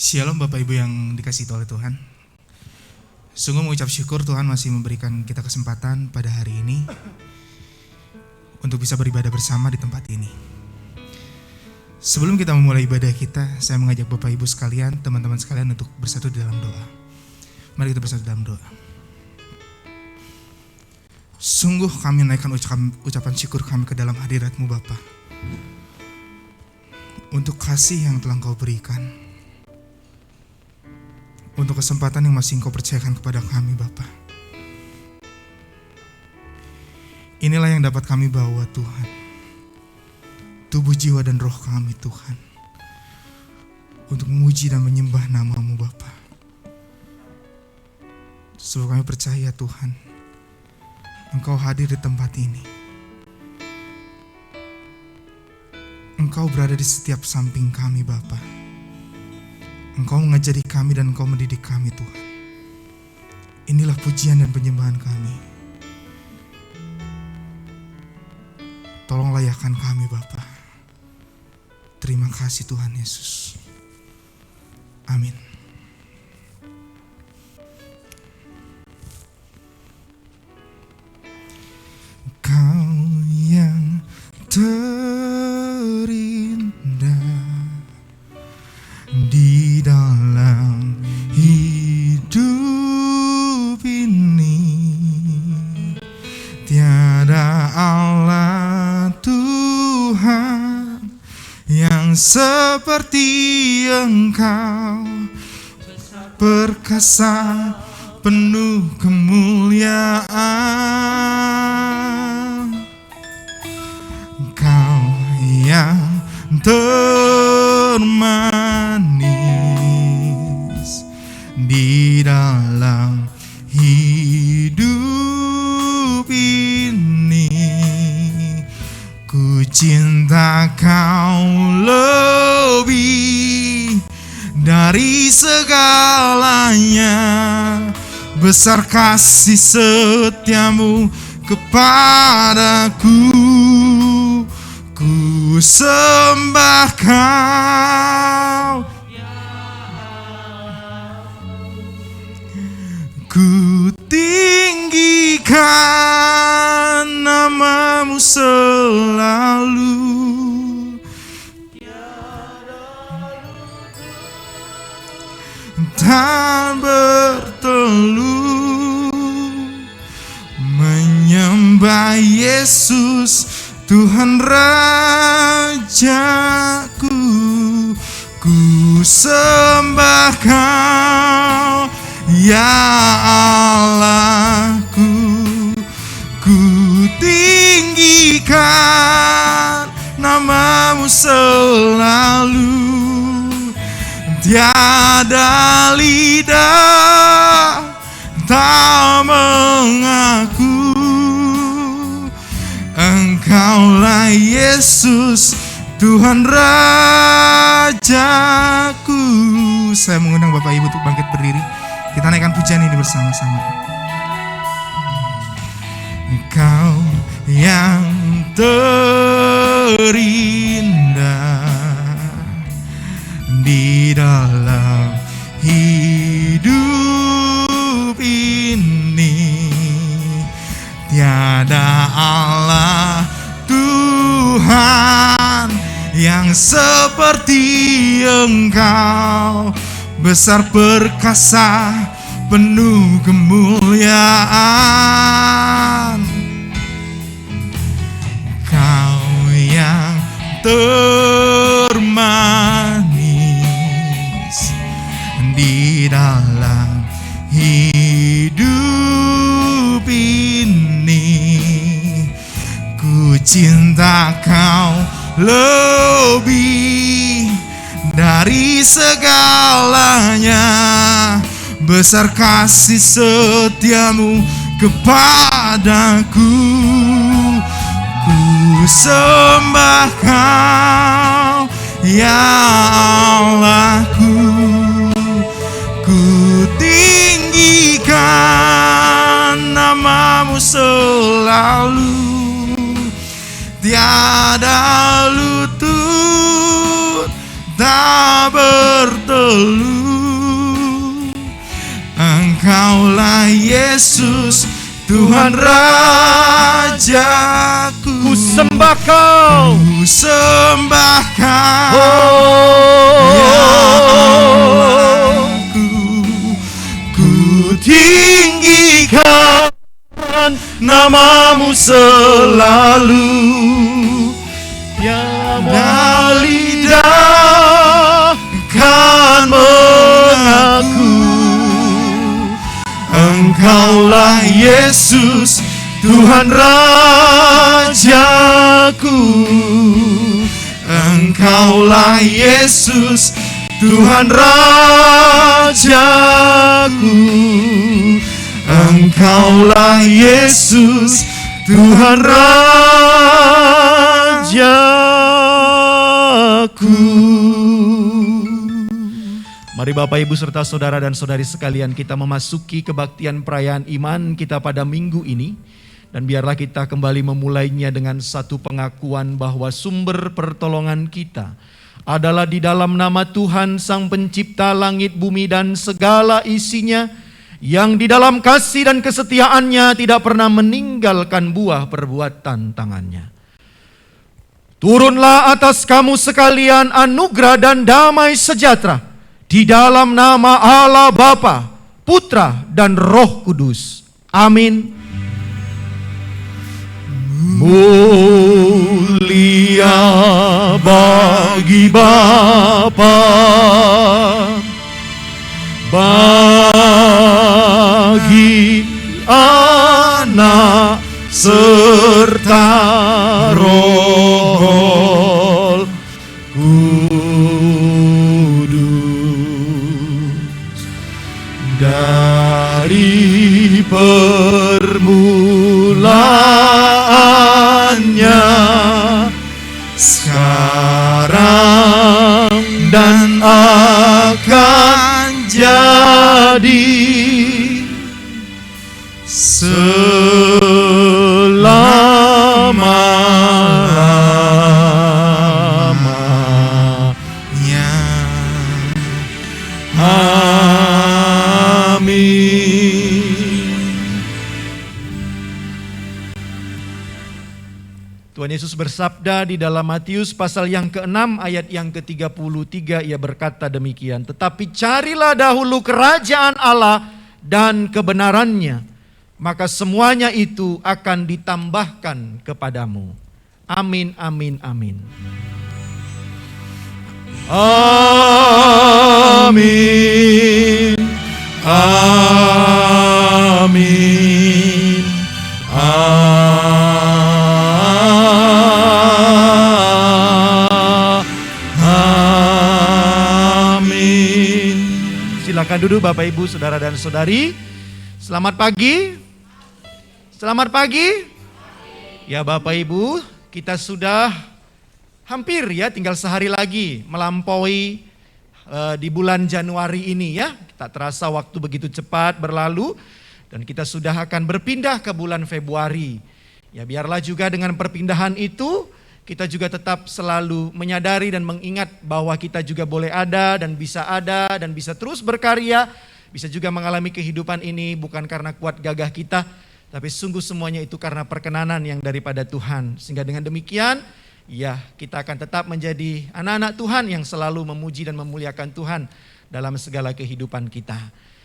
Shalom Bapak Ibu yang dikasihi oleh Tuhan. Sungguh mengucap syukur Tuhan masih memberikan kita kesempatan pada hari ini untuk bisa beribadah bersama di tempat ini. Sebelum kita memulai ibadah kita, saya mengajak Bapak Ibu sekalian, teman-teman sekalian untuk bersatu di dalam doa. Mari kita bersatu dalam doa. Sungguh kami naikkan ucapan syukur kami ke dalam hadirat-Mu Bapa, untuk kasih yang telah Engkau berikan, untuk kesempatan yang masih Engkau percayakan kepada kami Bapa. Inilah yang dapat kami bawa Tuhan, tubuh, jiwa, dan roh kami Tuhan, untuk memuji dan menyembah nama-Mu Bapa. Sebab kami percaya Tuhan, Engkau hadir di tempat ini. Engkau berada di setiap samping kami Bapa. Engkau mengajari kami dan Engkau mendidik kami Tuhan. Inilah pujian dan penyembahan kami. Tolong layakkan kami Bapa. Terima kasih Tuhan Yesus. Amin. Kau yang terindah di dalam hidup ini, tiada Allah Tuhan yang seperti Engkau, perkasa penuh kemuliaan. Kau yang termanis di dalam hidup ini, ku cinta Kau lebih dari segalanya. Besar kasih setiamu kepadaku, ku sembah Kau, ku tinggikan nama-Mu selalu. Tak berteluh menyembah Yesus Tuhan Rajaku, ku sembah Kau ya Allahku, ku tinggikan nama-Mu selalu. Tiada lidah tak mengaku Engkaulah Yesus Tuhan Rajaku. Saya mengundang Bapak Ibu untuk bangkit berdiri. Kita naikkan pujian ini bersama-sama. Engkau yang terindah di dalam hidup ini, tiada Allah Tuhan yang seperti Engkau, besar perkasa penuh kemuliaan. Kau yang termanis di dalam hidup ini, ku cinta Kau lebih dari segalanya. Besar kasih setiamu kepadaku, ku sembah Kau ya Allahku, ku tinggikan nama-Mu selalu. Tiada lutut tak ber berteduh. Engkaulah Yesus, Tuhan Rajaku. Ku sembah Kau, ku sembah Kau, ya Allahku. Ku tinggikan namamu selalu, tiada lidah kan mengaku. Engkaulah Yesus, Tuhan Rajaku. Engkaulah Yesus, Tuhan Rajaku. Engkaulah Yesus, Tuhan Rajaku. Mari Bapak Ibu serta saudara dan saudari sekalian, kita memasuki kebaktian perayaan iman kita pada minggu ini. Dan biarlah kita kembali memulainya dengan satu pengakuan bahwa sumber pertolongan kita adalah di dalam nama Tuhan Sang Pencipta langit bumi dan segala isinya, yang di dalam kasih dan kesetiaannya tidak pernah meninggalkan buah perbuatan tangannya. Turunlah atas kamu sekalian anugerah dan damai sejahtera di dalam nama Allah Bapa, Putra dan Roh Kudus. Amin. Mulia bagi Bapa, bagi Anak serta Roh Kudus, dari permulaannya, sekarang dan akan jadi, selama-lamanya. Amin. Tuhan Yesus bersabda di dalam Matius pasal yang ke-6 ayat yang ke-33, ia berkata demikian, tetapi carilah dahulu kerajaan Allah dan kebenarannya, maka semuanya itu akan ditambahkan kepadamu. Amin, amin, amin. Amin. Amin. Amin. Silakan duduk Bapak Ibu, Saudara dan Saudari. Selamat pagi. Selamat pagi. Ya Bapak Ibu, kita sudah hampir ya, tinggal sehari lagi melampaui di bulan Januari ini ya. Tak terasa waktu begitu cepat berlalu dan kita sudah akan berpindah ke bulan Februari. Ya biarlah juga dengan perpindahan itu kita juga tetap selalu menyadari dan mengingat bahwa kita juga boleh ada dan bisa terus berkarya, bisa juga mengalami kehidupan ini bukan karena kuat gagah kita, tapi sungguh semuanya itu karena perkenanan yang daripada Tuhan. Sehingga dengan demikian, ya kita akan tetap menjadi anak-anak Tuhan yang selalu memuji dan memuliakan Tuhan dalam segala kehidupan kita.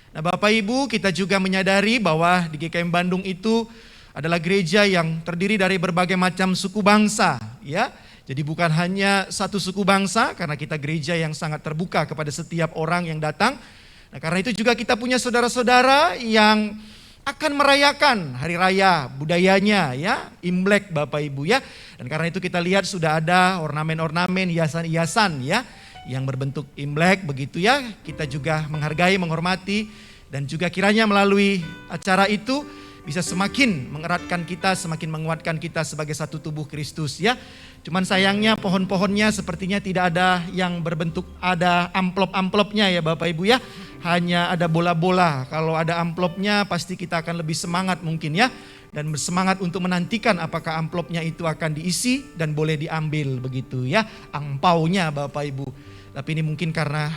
Nah Bapak Ibu, kita juga menyadari bahwa di GKM Bandung itu adalah gereja yang terdiri dari berbagai macam suku bangsa, ya. Jadi bukan hanya satu suku bangsa, karena kita gereja yang sangat terbuka kepada setiap orang yang datang. Nah karena itu juga kita punya saudara-saudara yang akan merayakan hari raya budayanya ya, Imlek Bapak Ibu ya. Dan karena itu kita lihat sudah ada ornamen-ornamen, hiasan-hiasan ya yang berbentuk Imlek begitu ya. Kita juga menghargai, menghormati dan juga kiranya melalui acara itu bisa semakin mengeratkan kita, semakin menguatkan kita sebagai satu tubuh Kristus ya. Cuman sayangnya pohon-pohonnya sepertinya tidak ada yang berbentuk ada amplop-amplopnya ya Bapak Ibu ya. Hanya ada bola-bola. Kalau ada amplopnya pasti kita akan lebih semangat mungkin ya. Dan bersemangat untuk menantikan apakah amplopnya itu akan diisi dan boleh diambil begitu ya. Angpaunya Bapak Ibu. Tapi ini mungkin karena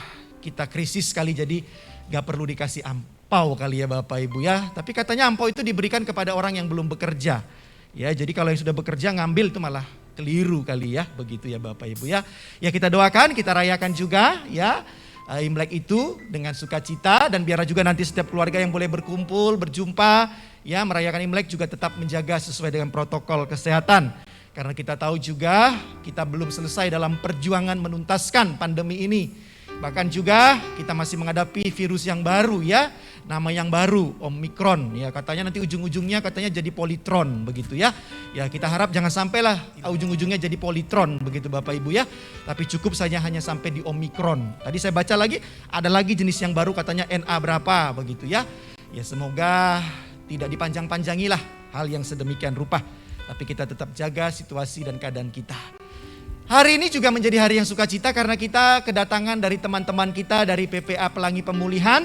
kita krisis kali, jadi gak perlu dikasih ampau kali ya Bapak Ibu ya. Tapi katanya ampau itu diberikan kepada orang yang belum bekerja. Ya, jadi kalau yang sudah bekerja ngambil itu malah keliru kali ya, begitu ya Bapak Ibu ya. Ya kita doakan, kita rayakan juga ya Imlek itu dengan sukacita, dan biar juga nanti setiap keluarga yang boleh berkumpul, berjumpa ya merayakan Imlek juga tetap menjaga sesuai dengan protokol kesehatan. Karena kita tahu juga kita belum selesai dalam perjuangan menuntaskan pandemi ini. Bahkan juga kita masih menghadapi virus yang baru ya, nama yang baru Omikron ya, katanya nanti ujung-ujungnya katanya jadi politron begitu ya. Ya kita harap jangan sampailah ujung-ujungnya jadi politron begitu Bapak Ibu ya. Tapi cukup saja hanya sampai di Omikron. Tadi saya baca lagi ada lagi jenis yang baru katanya NA berapa begitu ya. Ya semoga tidak dipanjang-panjangilah hal yang sedemikian rupa. Tapi kita tetap jaga situasi dan keadaan kita. Hari ini juga menjadi hari yang sukacita karena kita kedatangan dari teman-teman kita dari PPA Pelangi Pemulihan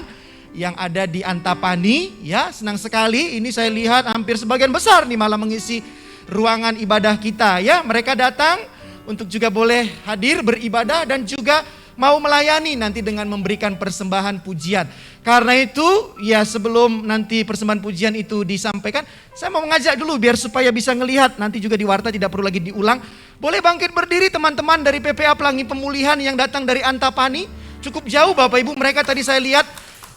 yang ada di Antapani ya. Senang sekali ini saya lihat hampir sebagian besar nih malah mengisi ruangan ibadah kita ya. Mereka datang untuk juga boleh hadir beribadah dan juga mau melayani nanti dengan memberikan persembahan pujian. Karena itu ya sebelum nanti persembahan pujian itu disampaikan, saya mau mengajak dulu biar supaya bisa ngelihat, nanti juga di warta tidak perlu lagi diulang. Boleh bangkit berdiri teman-teman dari PPA Pelangi Pemulihan yang datang dari Antapani. Cukup jauh Bapak Ibu, mereka tadi saya lihat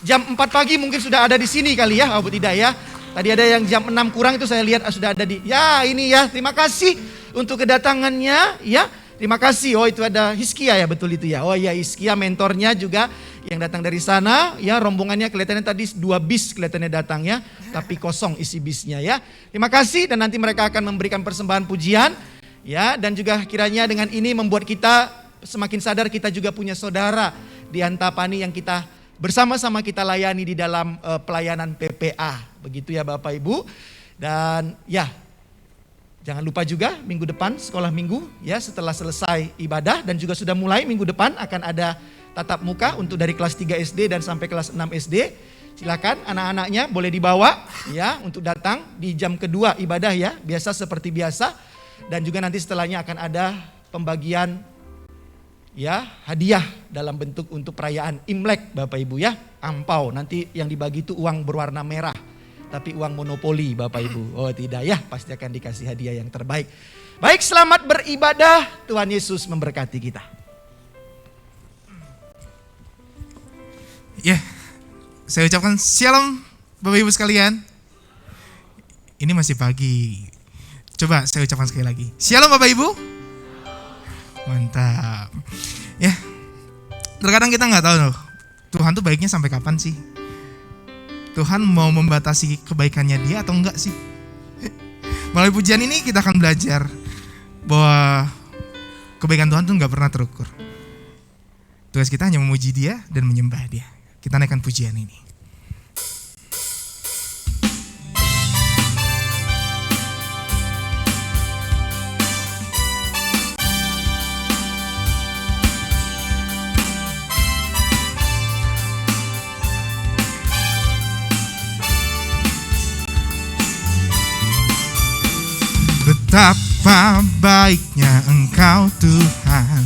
jam 4 pagi mungkin sudah ada di sini kali ya, oh tidak ya. Tadi ada yang jam 6 kurang itu saya lihat sudah ada di, ya ini ya, terima kasih untuk kedatangannya ya. Terima kasih, oh itu ada Hizkia ya, betul itu ya. Oh ya Hizkia mentornya juga yang datang dari sana ya, rombongannya kelihatannya tadi 2 bis kelihatannya datangnya, tapi kosong isi bisnya ya. Terima kasih dan nanti mereka akan memberikan persembahan pujian ya, dan juga kiranya dengan ini membuat kita semakin sadar kita juga punya saudara di Antapani yang kita bersama-sama kita layani di dalam pelayanan PPA. Begitu ya Bapak Ibu. Dan ya jangan lupa juga minggu depan sekolah minggu ya, setelah selesai ibadah dan juga sudah mulai minggu depan akan ada tatap muka untuk dari kelas 3 SD dan sampai kelas 6 SD. Silakan anak-anaknya boleh dibawa ya untuk datang di jam kedua ibadah ya, biasa seperti biasa. Dan juga nanti setelahnya akan ada pembagian ya hadiah dalam bentuk untuk perayaan Imlek Bapak Ibu ya, ampau. Nanti yang dibagi itu uang berwarna merah. Tapi uang monopoli Bapak Ibu. Oh tidak ya, pasti akan dikasih hadiah yang terbaik. Baik, selamat beribadah. Tuhan Yesus memberkati kita. Ya, saya ucapkan shalom Bapak Ibu sekalian. Ini masih pagi. Coba saya ucapkan sekali lagi. Shalom Bapak Ibu. Mantap. Ya, terkadang kita nggak tahu loh, Tuhan tuh baiknya sampai kapan sih? Tuhan mau membatasi kebaikannya dia atau enggak sih? Melalui pujian ini kita akan belajar bahwa kebaikan Tuhan tuh enggak pernah terukur. Tugas kita hanya memuji dia dan menyembah dia. Kita naikkan pujian ini. Betapa baiknya Engkau Tuhan,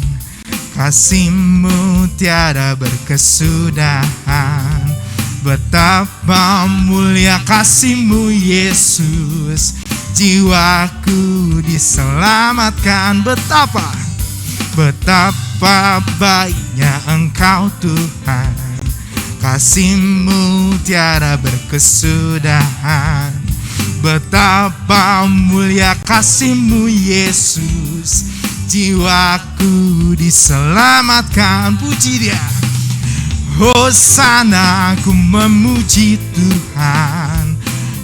kasih-Mu tiada berkesudahan. Betapa mulia kasih-Mu Yesus, jiwaku diselamatkan. Betapa baiknya Engkau Tuhan, kasih-Mu tiada berkesudahan. Betapa mulia kasih-Mu Yesus, jiwaku diselamatkan. Puji dia. Hosana, aku memuji Tuhan.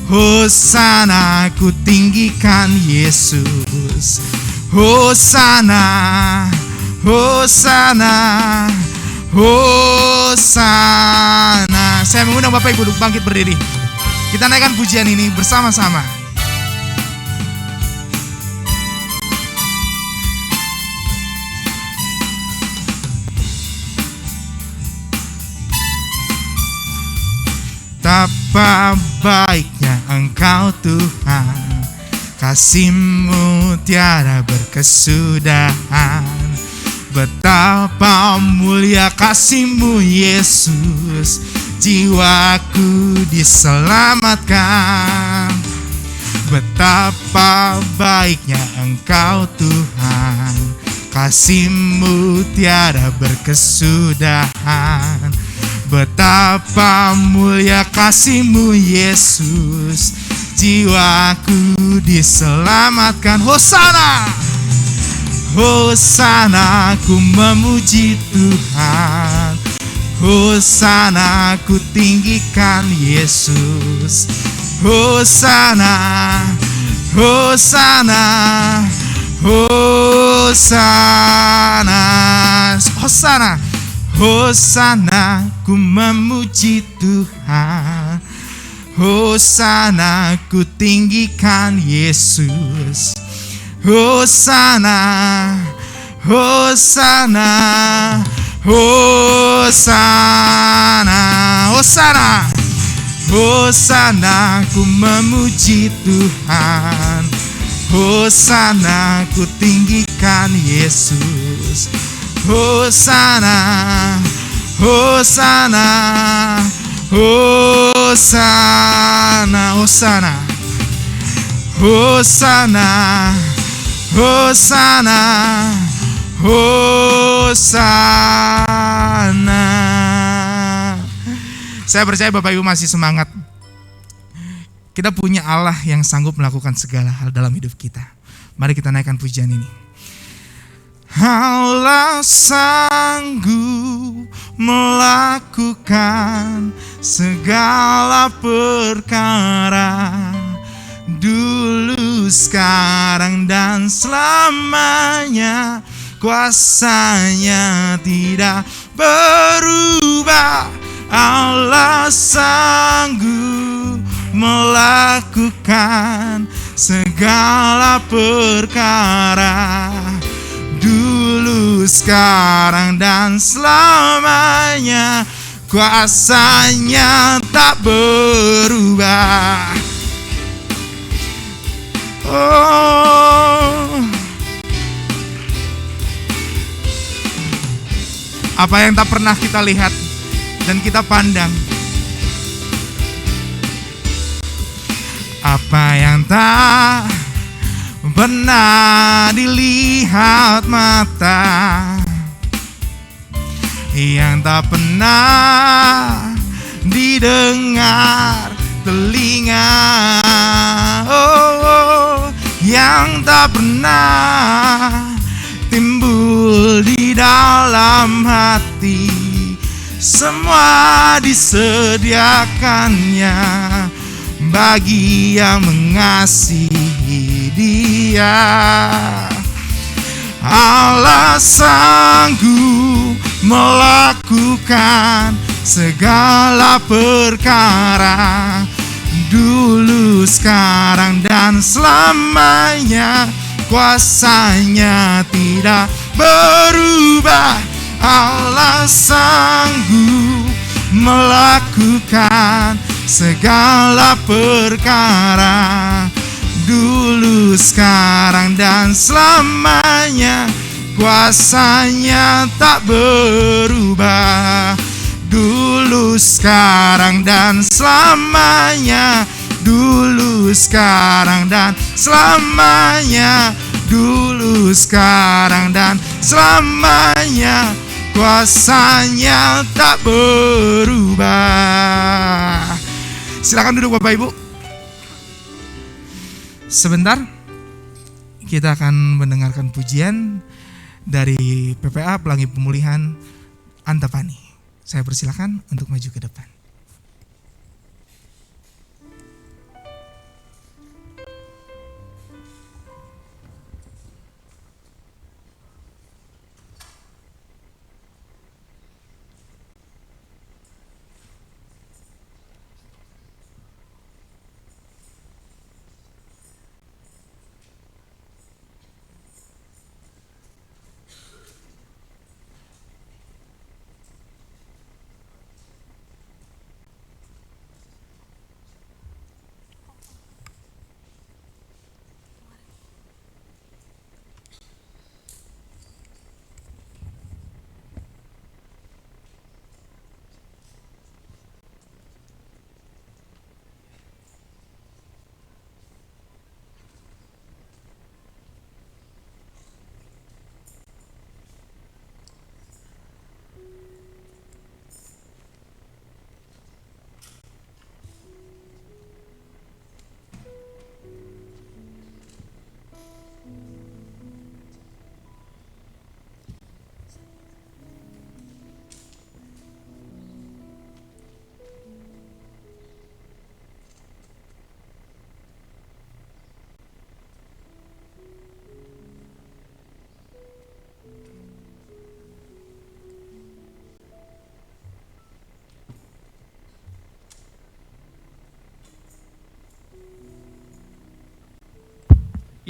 Hosana, aku tinggikan Yesus. Hosana, Hosana, Hosana. Saya mengundang Bapak Ibu untuk bangkit berdiri. Kita naikkan pujian ini bersama-sama. Betapa baiknya Engkau Tuhan, kasih-Mu tiada berkesudahan. Betapa mulia kasih-Mu Yesus, jiwaku diselamatkan. Betapa baiknya Engkau Tuhan, kasih-Mu tiada berkesudahan. Betapa mulia kasih-Mu Yesus, jiwaku diselamatkan. Hosana, Hosana, ku memuji Tuhan. Hosana, ku tinggikan Yesus. Hosana, Hosana, Hosana, Hosana, Hosana, ku memuji Tuhan. Hosana, ku tinggikan Yesus. Hosana, Hosana, Hosana, Hosana, Hosana, ku memuji Tuhan. Hosana, ku tinggikan Yesus. Hosana, Hosana, Hosana, Hosana, Hosana, Hosana, Hosana. Saya percaya Bapak Ibu masih semangat. Kita punya Allah yang sanggup melakukan segala hal dalam hidup kita. Mari kita naikkan pujian ini. Allah sanggup melakukan segala perkara, dulu, sekarang, dan selamanya. Kuasanya tidak berubah. Allah sanggup melakukan segala perkara, dulu, sekarang, dan selamanya. Kuasanya tak berubah. Oh, apa yang tak pernah kita lihat dan kita pandang, apa yang tak pernah dilihat mata, yang tak pernah didengar telinga, yang tak pernah timbul di dalam hati, semua disediakannya bagi yang mengasihi Dia. Allah sanggup melakukan segala perkara, dulu, sekarang, dan selamanya. Kuasanya tidak berubah. Allah sanggup melakukan segala perkara, dulu, sekarang, dan selamanya. Kuasanya tak berubah. Dulu, sekarang, dan selamanya. Dulu, sekarang, dan selamanya. Dulu, sekarang, dan selamanya. Kuasanya tak berubah. Silakan duduk Bapak Ibu. Sebentar kita akan mendengarkan pujian dari PPA Pelangi Pemulihan Antapani. Saya persilakan untuk maju ke depan.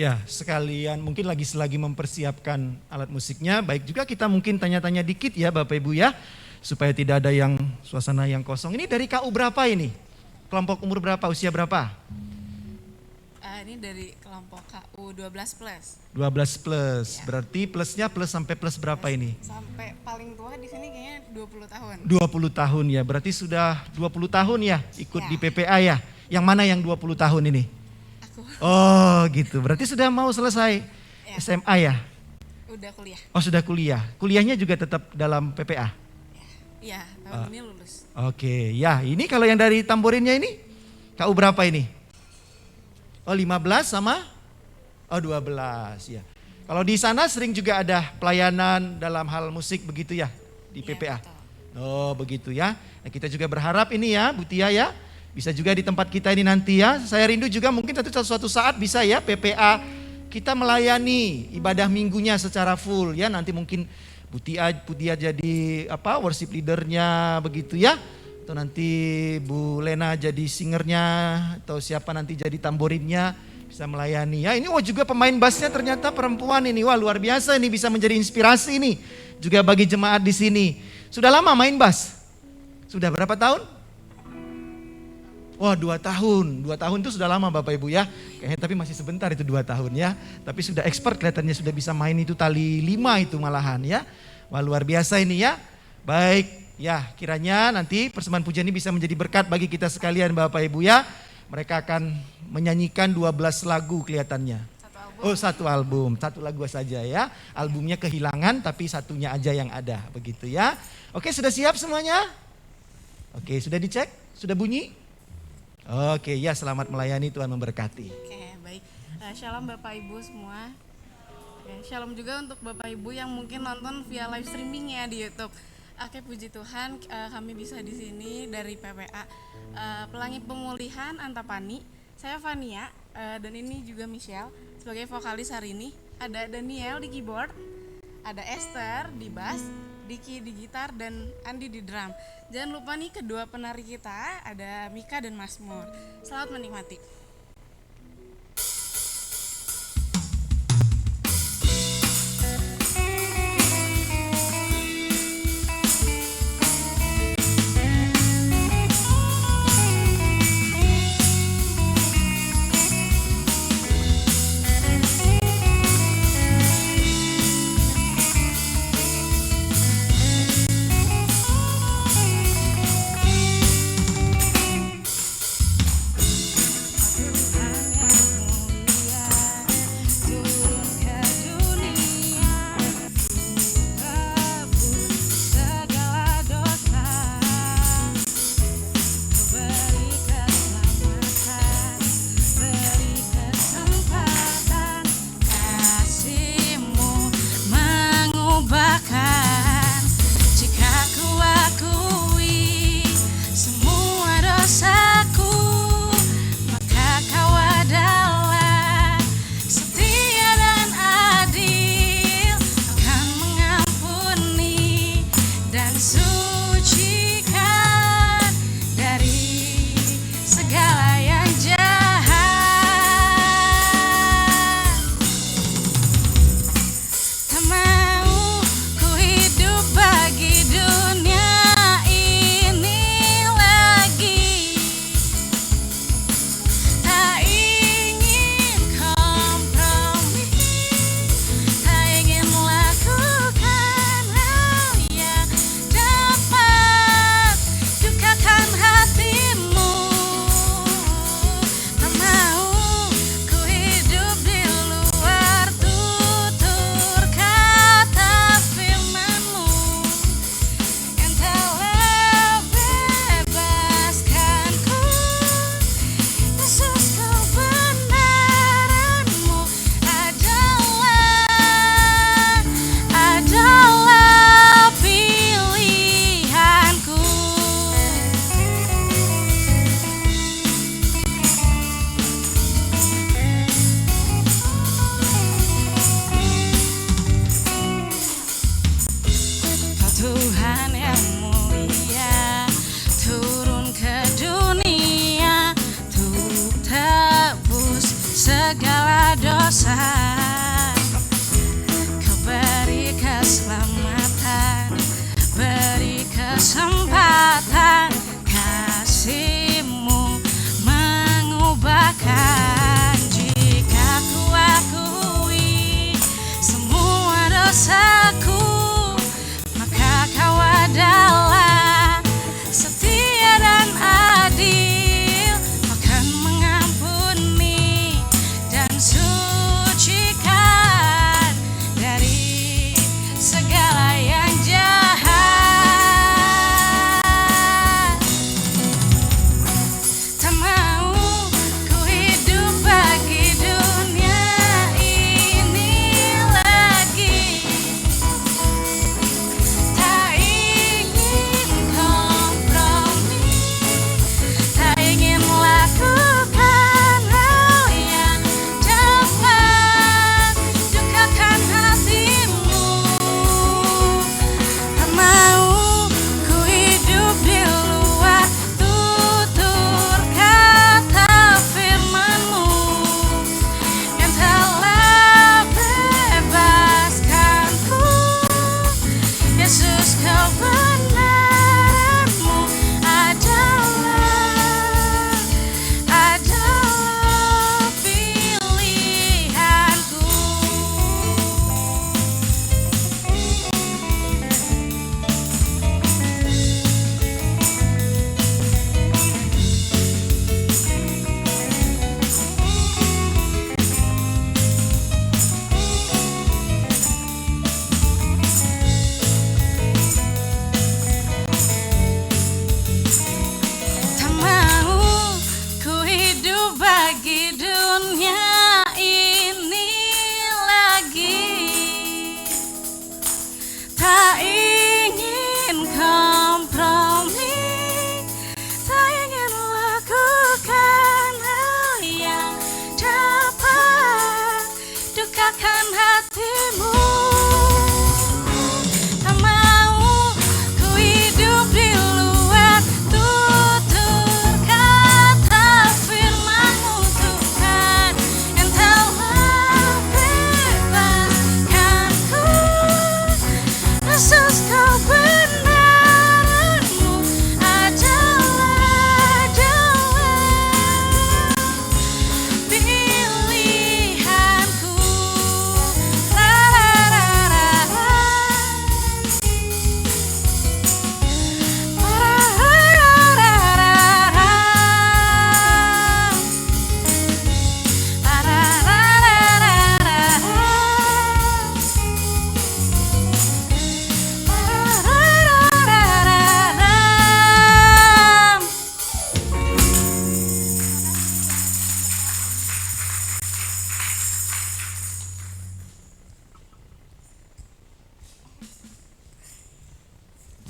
Ya, sekalian mungkin selagi mempersiapkan alat musiknya, baik juga kita mungkin tanya-tanya dikit ya Bapak Ibu ya, supaya tidak ada yang suasana yang kosong. Ini dari KU berapa ini? Kelompok umur berapa, usia berapa? Ini dari kelompok KU 12 plus. 12 plus, Ya. berarti plusnya plus sampai plus berapa ini? Sampai paling tua di sini kayaknya 20 tahun. 20 tahun ya, berarti sudah 20 tahun ya ikut Ya. di PPA ya. Yang mana yang 20 tahun ini? Aku Oh gitu, berarti sudah mau selesai Ya. SMA ya? udah kuliah. Oh sudah kuliah, kuliahnya juga tetap dalam PPA? Iya, tahun ini lulus. Oke, ya ini kalau yang dari tamborinnya ini, KU berapa ini? Oh 15 sama? Oh 12 ya. Kalau di sana sering juga ada pelayanan dalam hal musik begitu ya di Iya, PPA? betul. Oh begitu ya. Nah, kita juga berharap ini ya Bu Tia ya, bisa juga di tempat kita ini nanti ya. Saya rindu juga mungkin suatu saat bisa ya PPA kita melayani ibadah minggunya secara full ya. Nanti mungkin Bu Tia jadi worship leadernya begitu ya. Atau nanti Bu Lena jadi singernya, atau siapa nanti jadi tamborinnya, bisa melayani. Ya ini juga pemain bassnya ternyata perempuan ini. Wah luar biasa, ini bisa menjadi inspirasi ini. Juga bagi jemaat di sini. Sudah lama main bass? Sudah berapa tahun? Wah 2 tahun. 2 tahun itu sudah lama Bapak Ibu ya. Kayaknya tapi masih sebentar itu 2 tahun ya. Tapi sudah expert kelihatannya, sudah bisa main itu tali 5 itu malahan ya. Wah luar biasa ini ya. Baik. Ya, kiranya nanti persembahan pujian ini bisa menjadi berkat bagi kita sekalian Bapak Ibu ya. Mereka akan menyanyikan 12 lagu kelihatannya. Satu album. Satu lagu saja ya. Albumnya kehilangan tapi satunya aja yang ada, begitu ya. Oke, sudah siap semuanya? Oke, sudah dicek? Sudah bunyi? Oke, ya selamat melayani, Tuhan memberkati. Oke, baik. Shalom Bapak Ibu semua. Shalom juga untuk Bapak Ibu yang mungkin nonton via live streaming ya di YouTube. Oke, puji Tuhan kami bisa di sini dari PPA Pelangi Pemulihan Antapani. Saya Vania dan ini juga Michelle sebagai vokalis hari ini. Ada Daniel di keyboard, ada Esther di bass, Diki di gitar dan Andi di drum. Jangan lupa nih kedua penari kita ada Mika dan Masmur. Selamat menikmati.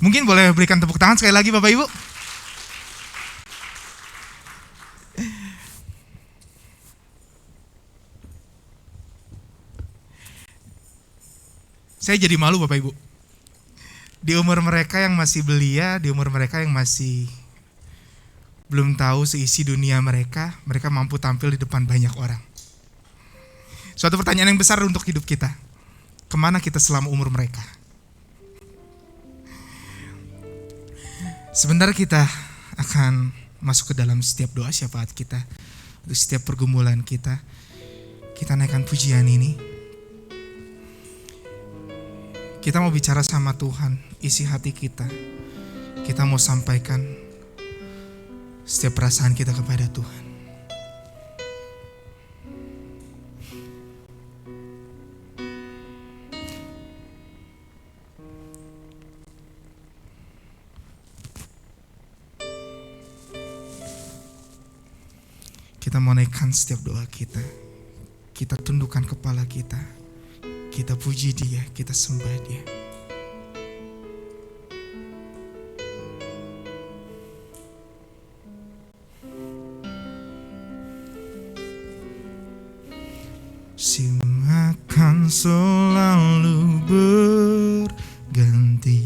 Mungkin boleh berikan tepuk tangan sekali lagi Bapak Ibu. Saya jadi malu Bapak Ibu. Di umur mereka yang masih belia, di umur mereka yang masih belum tahu seisi dunia mereka mampu tampil di depan banyak orang. Suatu pertanyaan yang besar untuk hidup kita. Kemana kita selama umur mereka? Sebentar kita akan masuk ke dalam setiap doa syafaat kita, untuk setiap pergumulan kita. Kita naikkan pujian ini. Kita mau bicara sama Tuhan, isi hati kita. Kita mau sampaikan setiap perasaan kita kepada Tuhan. Kita mau naikkan setiap doa kita. Kita tundukkan kepala kita. Kita puji Dia, kita sembah Dia. Musim akan selalu berganti,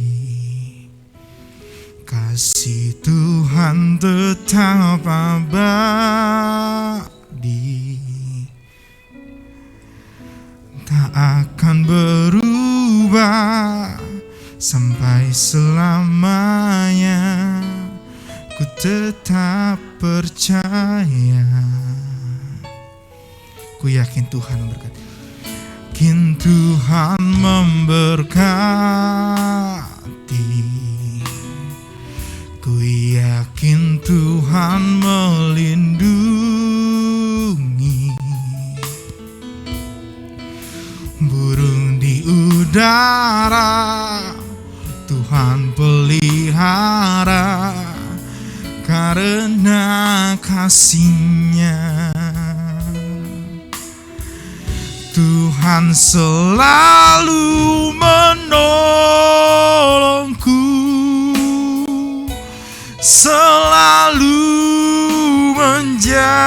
kasih Tuhan tetap abadi, tak akan berubah sampai selamanya. Ku tetap percaya, ku yakin Tuhan memberkati. Yakin Tuhan memberkati, ku yakin Tuhan melindungi. Burung di udara Tuhan pelihara, karena kasih-Nya. Tuhan selalu menolongku, selalu menjagaku.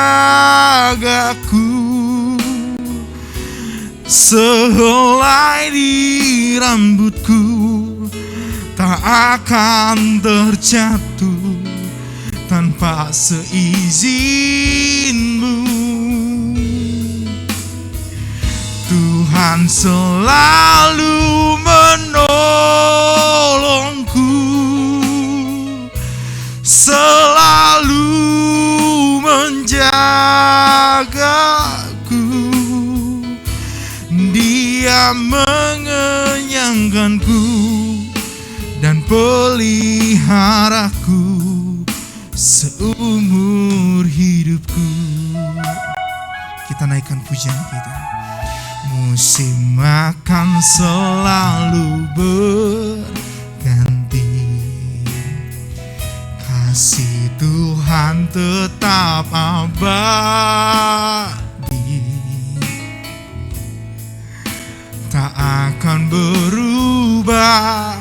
Sehelai di rambutku tak akan terjatuh tanpa seizinmu. Tuhan selalu menolongku, selalu menjagaku. Dia mengenyangkanku dan peliharaku seumur hidupku. Kita naikkan pujian kita. Musim akan selalu berganti, kasih Tuhan tetap abadi, tak akan berubah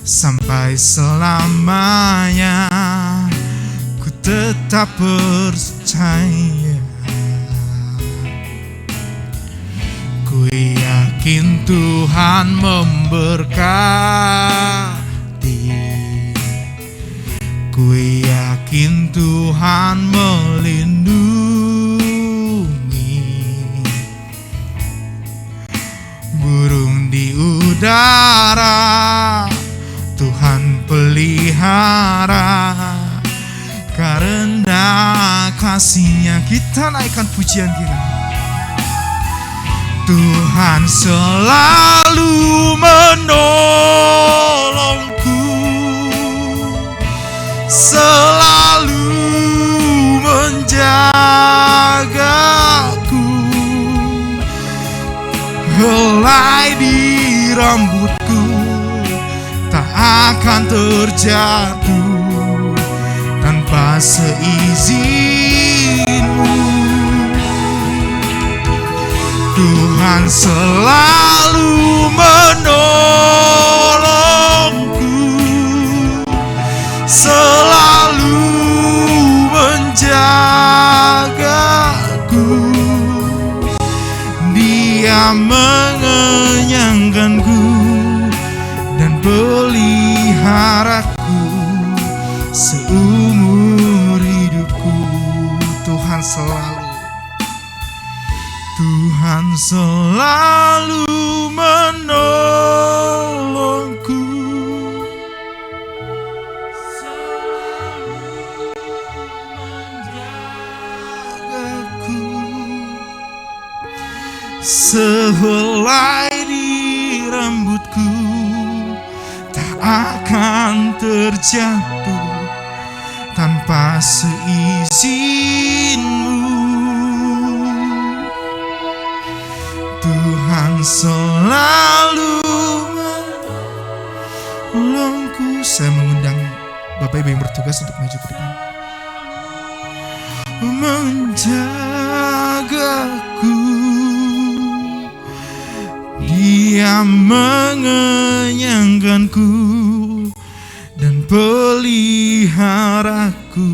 sampai selamanya. Ku tetap percaya, ku yakin Tuhan memberkati, ku yakin Tuhan melindungi. Burung di udara Tuhan pelihara, karena kasih-Nya. Kita naikkan pujian kita. Tuhan selalu menolongku, selalu menjagaku. Helai di rambutku tak akan terjatuh tanpa seizinmu. Tuhan selalu menolongku, selalu. Tuhan selalu menolongku. Sehelai di rambutku tak akan terjatuh tanpa seizinmu. Tuhan selalu menolongku. Saya mengundang Bapak Ibu yang bertugas untuk maju ke depan. Menjagaku, Dia mengenyangkanku dan peliharaku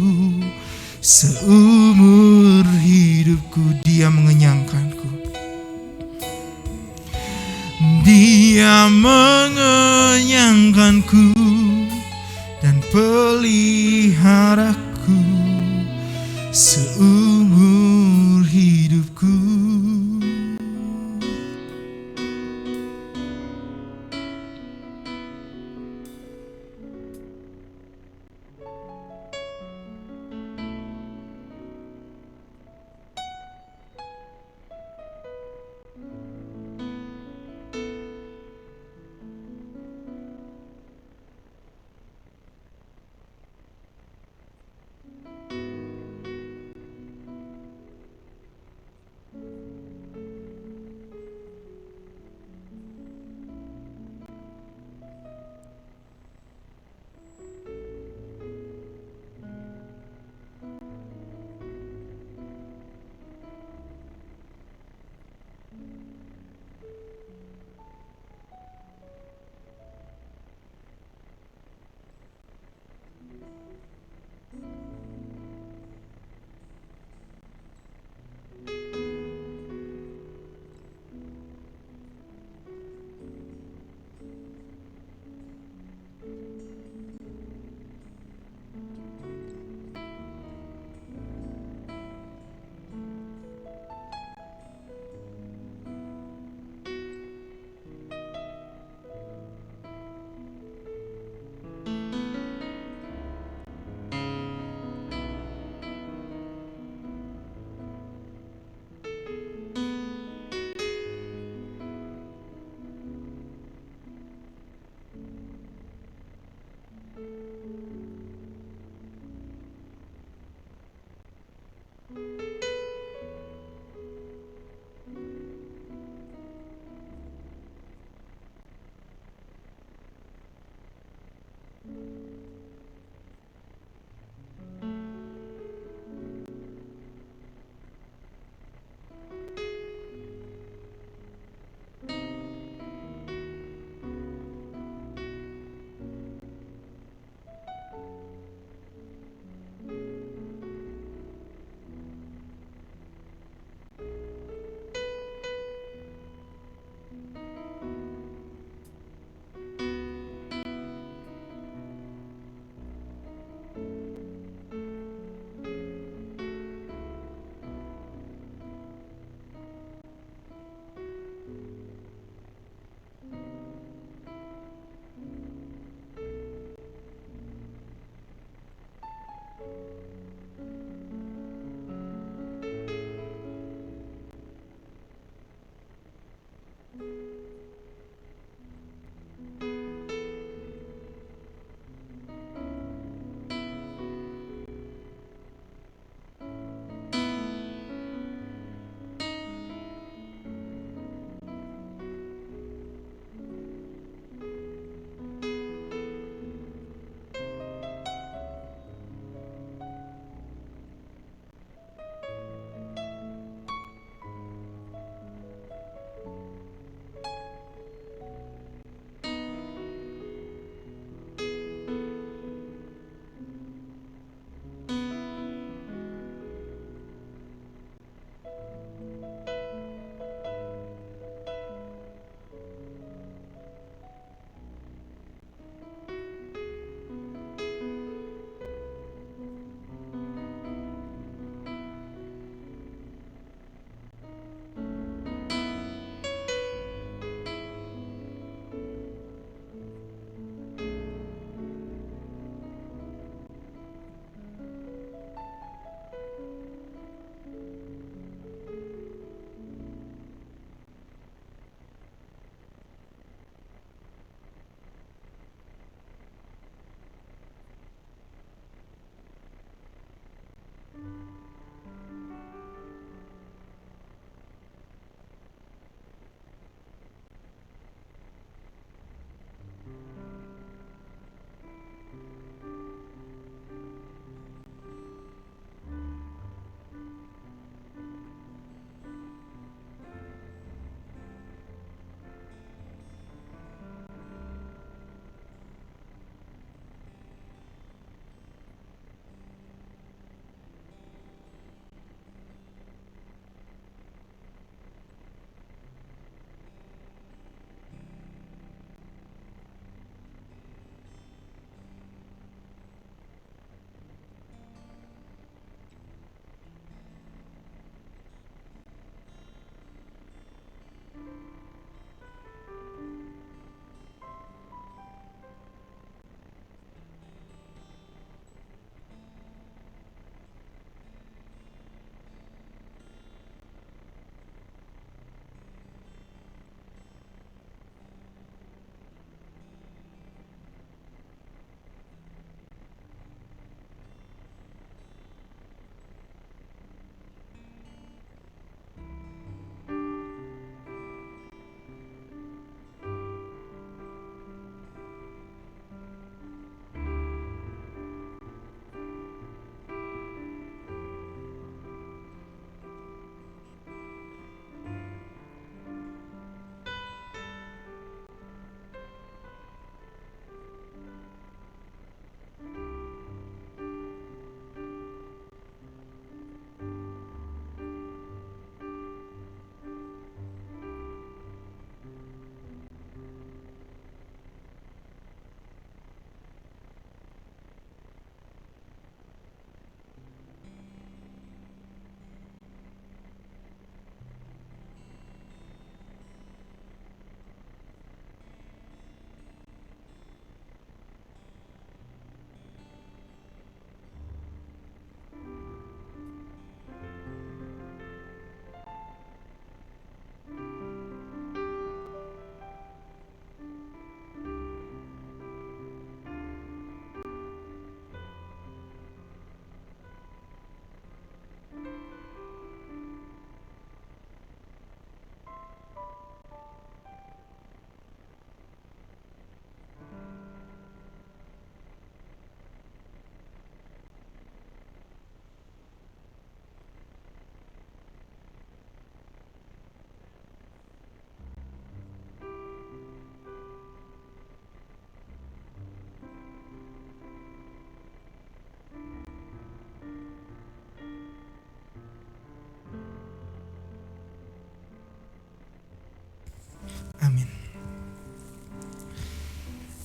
seumur hidupku. Dia mengenyangkanku, Dia mengenyangkanku dan peliharaku seumur hidupku.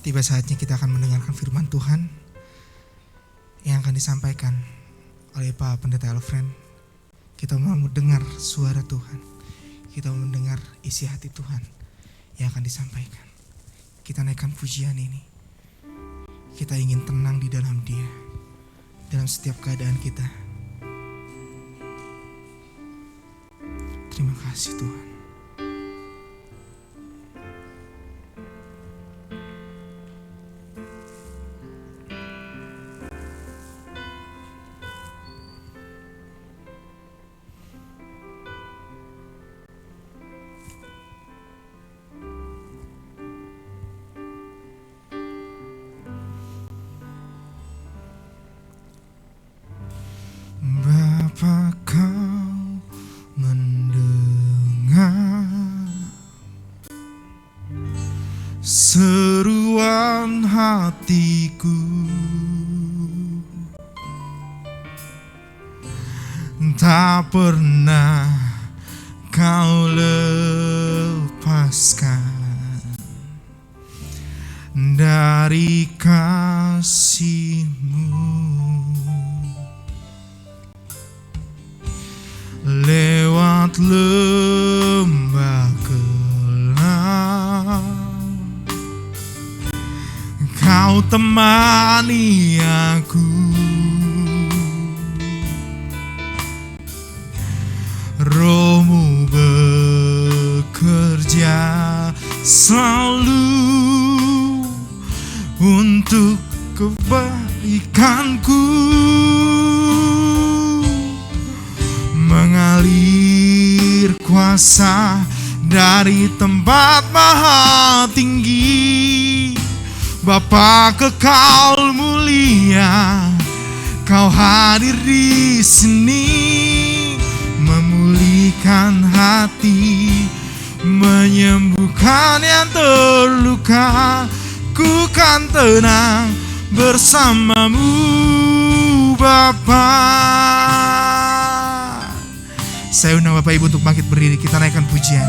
tiba saatnya kita akan mendengarkan firman Tuhan yang akan disampaikan oleh Pak Pendeta Alfred. Kita mau mendengar suara Tuhan, kita mau mendengar isi hati Tuhan yang akan disampaikan. Kita naikkan pujian ini. Kita ingin tenang di dalam Dia, dalam setiap keadaan kita. Terima kasih Tuhan. Bapa, Kau mendengar seruan hatiku, tak pernah Kau lepaskan dari kasih-Mu. Lewat lembah gelap, Kau temani aku. Roh-Mu bekerja selalu untuk kebaikanku. Mengalir kuasa dari tempat maha tinggi. Bapa kekal mulia, Kau hadir di sini, memulihkan hati, menyembuhkan yang terluka. Ku kan tenang bersama-Mu Bapa. Saya undang Bapak Ibu untuk bangkit berdiri, kita naikkan pujian.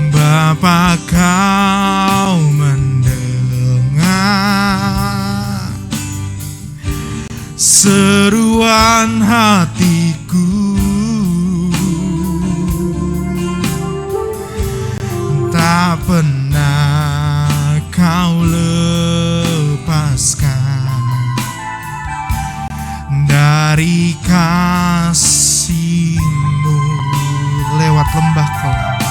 Bapa, Kau mendengar seruan hatiku, tak pernah Kau lepaskan dari kasih-Mu. Lewat lembah gelap,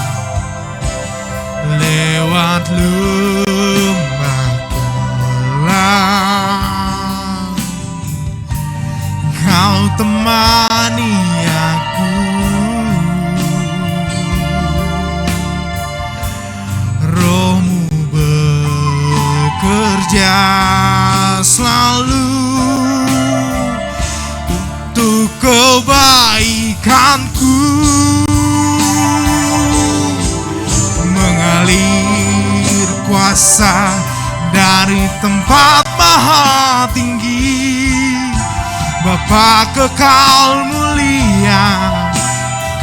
lewat lembah gelap, Kau temani aku. Roh-Mu bekerja selalu untuk kebaikanku. Mengalir kuasa dari tempat maha tinggi. Bapa kekal mulia,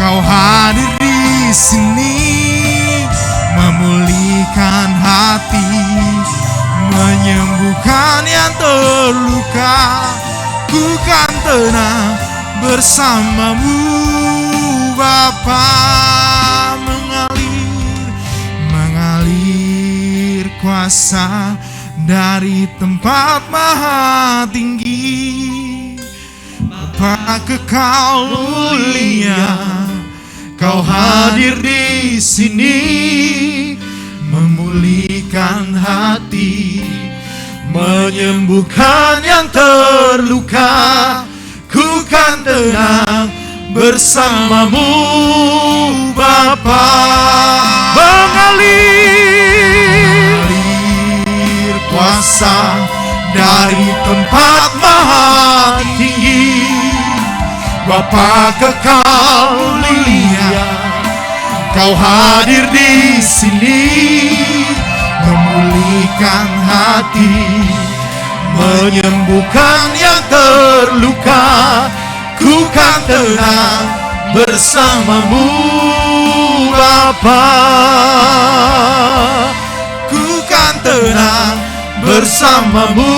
Kau hadir di sini, memulihkan hati, menyembuhkan yang terluka. Ku kan tenang bersama-Mu Bapa. Mengalir kuasa dari tempat maha tinggi. Bapa kekal mulia, Kau hadir di sini, memulihkan hati, menyembuhkan yang terluka. Ku kan tenang bersama-Mu Bapa. Mengalir kuasa dari tempat maha tinggi. Bapa kekal mulia, Kau hadir di sini, memulihkan hati, menyembuhkan yang terluka. Ku kan tenang bersama-Mu Bapa. tenang bersamamu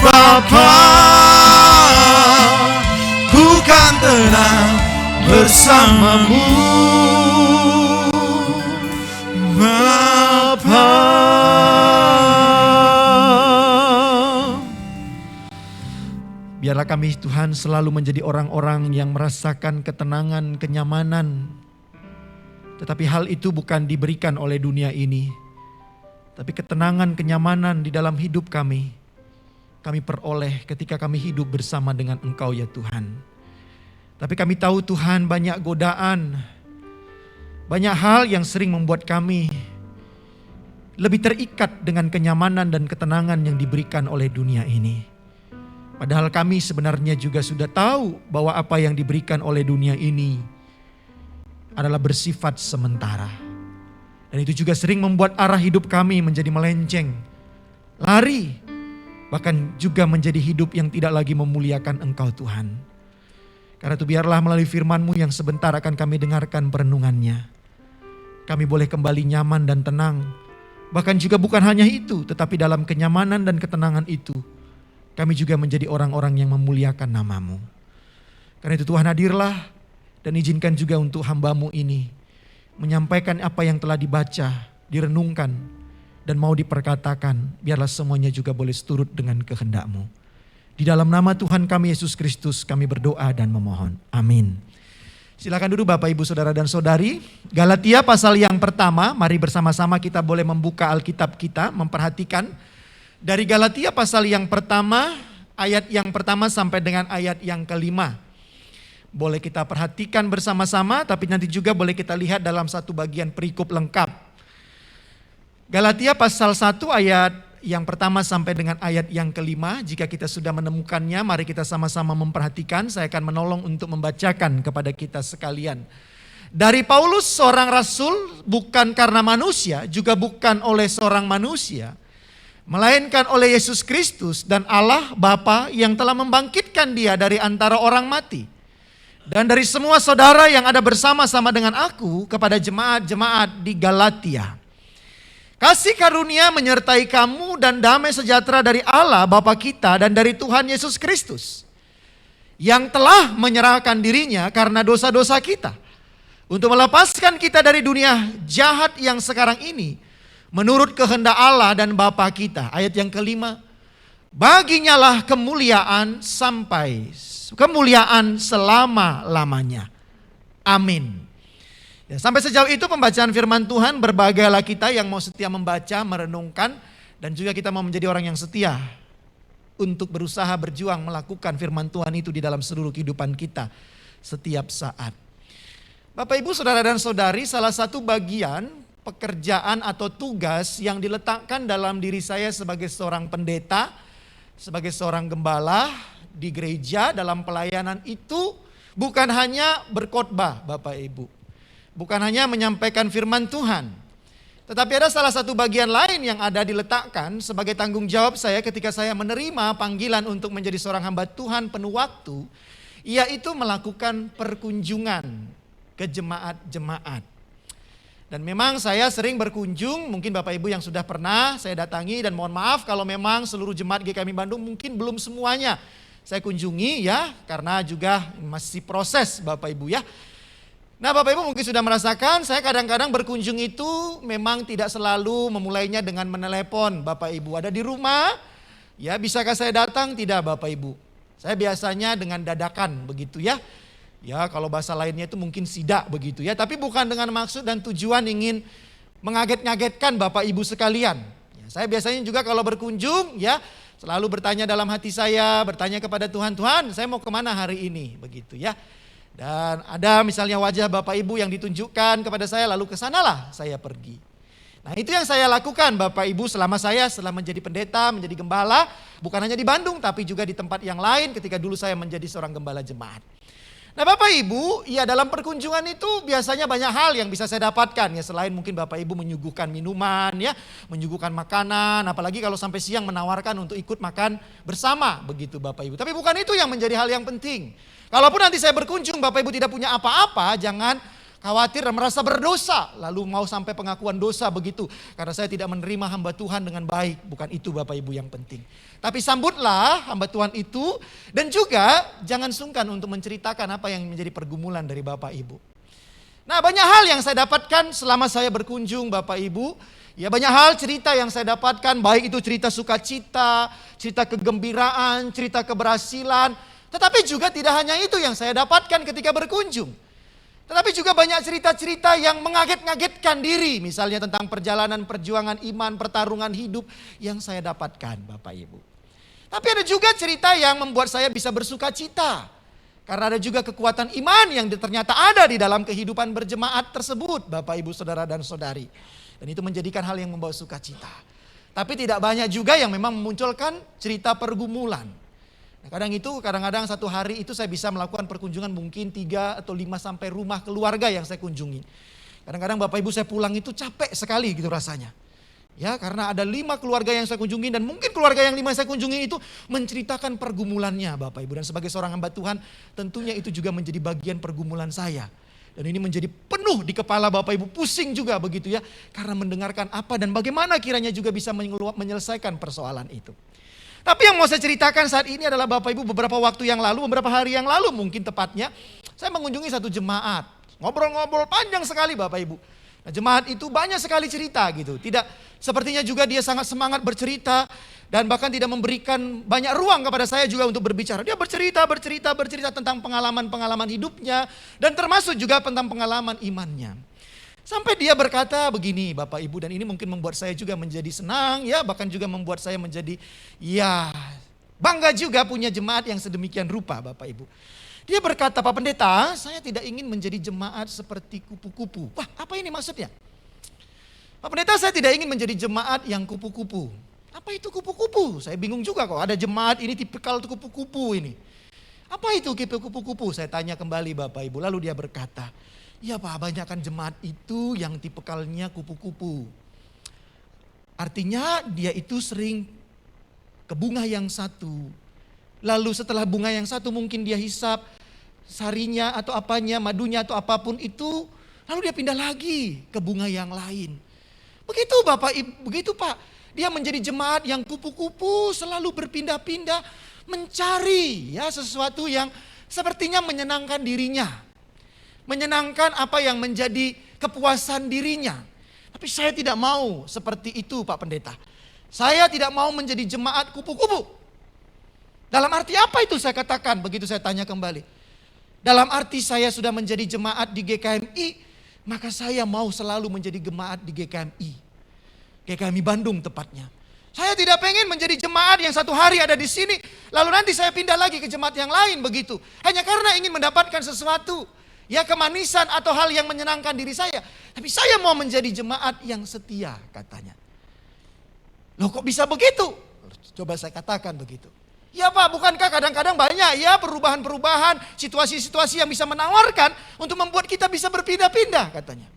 Bapa. Ku kan tenang bersamamu Bapa. Biarlah kami Tuhan selalu menjadi orang-orang yang merasakan ketenangan, kenyamanan. Tetapi hal itu bukan diberikan oleh dunia ini. Tapi ketenangan, kenyamanan di dalam hidup kami peroleh ketika kami hidup bersama dengan Engkau ya Tuhan. Tapi kami tahu Tuhan banyak godaan, banyak hal yang sering membuat kami lebih terikat dengan kenyamanan dan ketenangan yang diberikan oleh dunia ini. Padahal kami sebenarnya juga sudah tahu bahwa apa yang diberikan oleh dunia ini adalah bersifat sementara. Dan itu juga sering membuat arah hidup kami menjadi melenceng, lari, bahkan juga menjadi hidup yang tidak lagi memuliakan Engkau Tuhan. Karena itu biarlah melalui firman-Mu yang sebentar akan kami dengarkan perenungannya, kami boleh kembali nyaman dan tenang. Bahkan juga bukan hanya itu, tetapi dalam kenyamanan dan ketenangan itu, kami juga menjadi orang-orang yang memuliakan nama-Mu. Karena itu Tuhan hadirlah dan izinkan juga untuk hamba-Mu ini menyampaikan apa yang telah dibaca, direnungkan, dan mau diperkatakan. Biarlah semuanya juga boleh seturut dengan kehendak-Mu. Di dalam nama Tuhan kami Yesus Kristus kami berdoa dan memohon. Amin. Silakan duduk Bapak Ibu Saudara dan Saudari. Galatia pasal yang pertama, mari bersama-sama kita boleh membuka Alkitab kita, memperhatikan dari Galatia pasal yang pertama, ayat yang pertama sampai dengan ayat yang kelima. Boleh kita perhatikan bersama-sama, tapi nanti juga boleh kita lihat dalam satu bagian perikop lengkap. Galatia pasal 1 ayat yang pertama sampai dengan ayat yang kelima. Jika kita sudah menemukannya, mari kita sama-sama memperhatikan. Saya akan menolong untuk membacakan kepada kita sekalian. Dari Paulus seorang rasul, bukan karena manusia, juga bukan oleh seorang manusia, melainkan oleh Yesus Kristus dan Allah Bapa yang telah membangkitkan Dia dari antara orang mati. Dan dari semua saudara yang ada bersama-sama dengan aku kepada jemaat-jemaat di Galatia. Kasih karunia menyertai kamu dan damai sejahtera dari Allah Bapa kita dan dari Tuhan Yesus Kristus, yang telah menyerahkan dirinya karena dosa-dosa kita, untuk melepaskan kita dari dunia jahat yang sekarang ini, menurut kehendak Allah dan Bapa kita. Ayat yang kelima, baginya lah kemuliaan selama-lamanya. Amin. Ya, sampai sejauh itu pembacaan firman Tuhan. Berbahagialah kita yang mau setia membaca, merenungkan, dan juga kita mau menjadi orang yang setia untuk berusaha berjuang melakukan firman Tuhan itu di dalam seluruh kehidupan kita setiap saat. Bapak Ibu Saudara dan Saudari, salah satu bagian pekerjaan atau tugas yang diletakkan dalam diri saya sebagai seorang pendeta, sebagai seorang gembala di gereja dalam pelayanan itu bukan hanya berkhotbah Bapak Ibu. Bukan hanya menyampaikan firman Tuhan. Tetapi ada salah satu bagian lain yang ada diletakkan sebagai tanggung jawab saya ketika saya menerima panggilan untuk menjadi seorang hamba Tuhan penuh waktu, yaitu melakukan perkunjungan ke jemaat-jemaat. Dan memang saya sering berkunjung, mungkin Bapak Ibu yang sudah pernah saya datangi, dan mohon maaf kalau memang seluruh jemaat GKMI Bandung mungkin belum semuanya saya kunjungi ya, karena juga masih proses Bapak Ibu ya. Nah Bapak Ibu mungkin sudah merasakan, saya kadang-kadang berkunjung itu memang tidak selalu memulainya dengan menelepon. Bapak Ibu ada di rumah, ya bisakah saya datang? Tidak Bapak Ibu. Saya biasanya dengan dadakan begitu ya. Ya kalau bahasa lainnya itu mungkin sidak begitu ya. Tapi bukan dengan maksud dan tujuan ingin mengaget-ngagetkan Bapak Ibu sekalian. Ya, saya biasanya juga kalau berkunjung ya selalu bertanya dalam hati saya, bertanya kepada Tuhan, Tuhan saya mau kemana hari ini begitu ya. Dan ada misalnya wajah Bapak Ibu yang ditunjukkan kepada saya, lalu kesanalah saya pergi. Nah itu yang saya lakukan Bapak Ibu selama menjadi pendeta, menjadi gembala. Bukan hanya di Bandung tapi juga di tempat yang lain ketika dulu saya menjadi seorang gembala jemaat. Nah Bapak Ibu, ya dalam perkunjungan itu biasanya banyak hal yang bisa saya dapatkan ya, selain mungkin Bapak Ibu menyuguhkan minuman ya, menyuguhkan makanan, apalagi kalau sampai siang menawarkan untuk ikut makan bersama begitu Bapak Ibu. Tapi bukan itu yang menjadi hal yang penting. Kalaupun nanti saya berkunjung Bapak Ibu tidak punya apa-apa, jangan khawatir dan merasa berdosa, lalu mau sampai pengakuan dosa begitu, karena saya tidak menerima hamba Tuhan dengan baik. Bukan itu Bapak Ibu yang penting. Tapi sambutlah hamba Tuhan itu, dan juga jangan sungkan untuk menceritakan apa yang menjadi pergumulan dari Bapak Ibu. Nah, banyak hal yang saya dapatkan selama saya berkunjung Bapak Ibu. Ya, banyak hal cerita yang saya dapatkan, baik itu cerita sukacita, cerita kegembiraan, cerita keberhasilan. Tetapi juga tidak hanya itu yang saya dapatkan ketika berkunjung. Tetapi juga banyak cerita-cerita yang mengaget-ngagetkan diri. Misalnya tentang perjalanan perjuangan iman, pertarungan hidup yang saya dapatkan Bapak Ibu. Tapi ada juga cerita yang membuat saya bisa bersuka cita. Karena ada juga kekuatan iman yang ternyata ada di dalam kehidupan berjemaat tersebut Bapak Ibu saudara dan saudari. Dan itu menjadikan hal yang membawa sukacita. Tapi tidak banyak juga yang memang memunculkan cerita pergumulan. Nah, kadang-kadang satu hari itu saya bisa melakukan perkunjungan mungkin 3 atau 5 sampai rumah keluarga yang saya kunjungi. Kadang-kadang Bapak Ibu saya pulang itu capek sekali gitu rasanya. Ya, karena ada 5 keluarga yang saya kunjungi, dan mungkin keluarga yang 5 saya kunjungi itu menceritakan pergumulannya Bapak Ibu. Dan sebagai seorang hamba Tuhan tentunya itu juga menjadi bagian pergumulan saya. Dan ini menjadi penuh di kepala Bapak Ibu, pusing juga begitu ya. Karena mendengarkan apa dan bagaimana kiranya juga bisa menyelesaikan persoalan itu. Tapi yang mau saya ceritakan saat ini adalah Bapak Ibu, beberapa waktu yang lalu, beberapa hari yang lalu mungkin tepatnya, saya mengunjungi satu jemaat. Ngobrol-ngobrol panjang sekali Bapak Ibu. Nah, jemaat itu banyak sekali cerita gitu. Sepertinya juga dia sangat semangat bercerita. Dan bahkan tidak memberikan banyak ruang kepada saya juga untuk berbicara. Dia bercerita tentang pengalaman-pengalaman hidupnya. Dan termasuk juga tentang pengalaman imannya. Sampai dia berkata begini Bapak Ibu, dan ini mungkin membuat saya juga menjadi senang ya. Bahkan juga membuat saya menjadi ya bangga juga punya jemaat yang sedemikian rupa Bapak Ibu. Dia berkata, Pak Pendeta, saya tidak ingin menjadi jemaat seperti kupu-kupu. Wah, apa ini maksudnya? Pak Pendeta, saya tidak ingin menjadi jemaat yang kupu-kupu. Apa itu kupu-kupu? Saya bingung juga kok, ada jemaat ini tipikal kupu-kupu ini. Apa itu kupu-kupu? Saya tanya kembali Bapak Ibu. Lalu dia berkata, ya Pak, banyakkan jemaat itu yang tipikalnya kupu-kupu. Artinya dia itu sering ke bunga yang satu. Lalu setelah bunga yang satu mungkin dia hisap sarinya atau apanya, madunya atau apapun itu. Lalu dia pindah lagi ke bunga yang lain. Begitu Bapak Ibu, begitu Pak. Dia menjadi jemaat yang kupu-kupu, selalu berpindah-pindah mencari ya sesuatu yang sepertinya menyenangkan dirinya. Menyenangkan apa yang menjadi kepuasan dirinya. Tapi saya tidak mau seperti itu Pak Pendeta. Saya tidak mau menjadi jemaat kupu-kupu. Dalam arti apa itu saya katakan? Begitu saya tanya kembali. Dalam arti saya sudah menjadi jemaat di GKMI, maka saya mau selalu menjadi jemaat di GKMI. GKMI Bandung tepatnya. Saya tidak pengen menjadi jemaat yang satu hari ada di sini, lalu nanti saya pindah lagi ke jemaat yang lain begitu. Hanya karena ingin mendapatkan sesuatu, ya kemanisan atau hal yang menyenangkan diri saya. Tapi saya mau menjadi jemaat yang setia katanya. Loh kok bisa begitu? Coba saya katakan begitu. Ya Pak, bukankah kadang-kadang banyak ya perubahan-perubahan, situasi-situasi yang bisa menawarkan untuk membuat kita bisa berpindah-pindah katanya.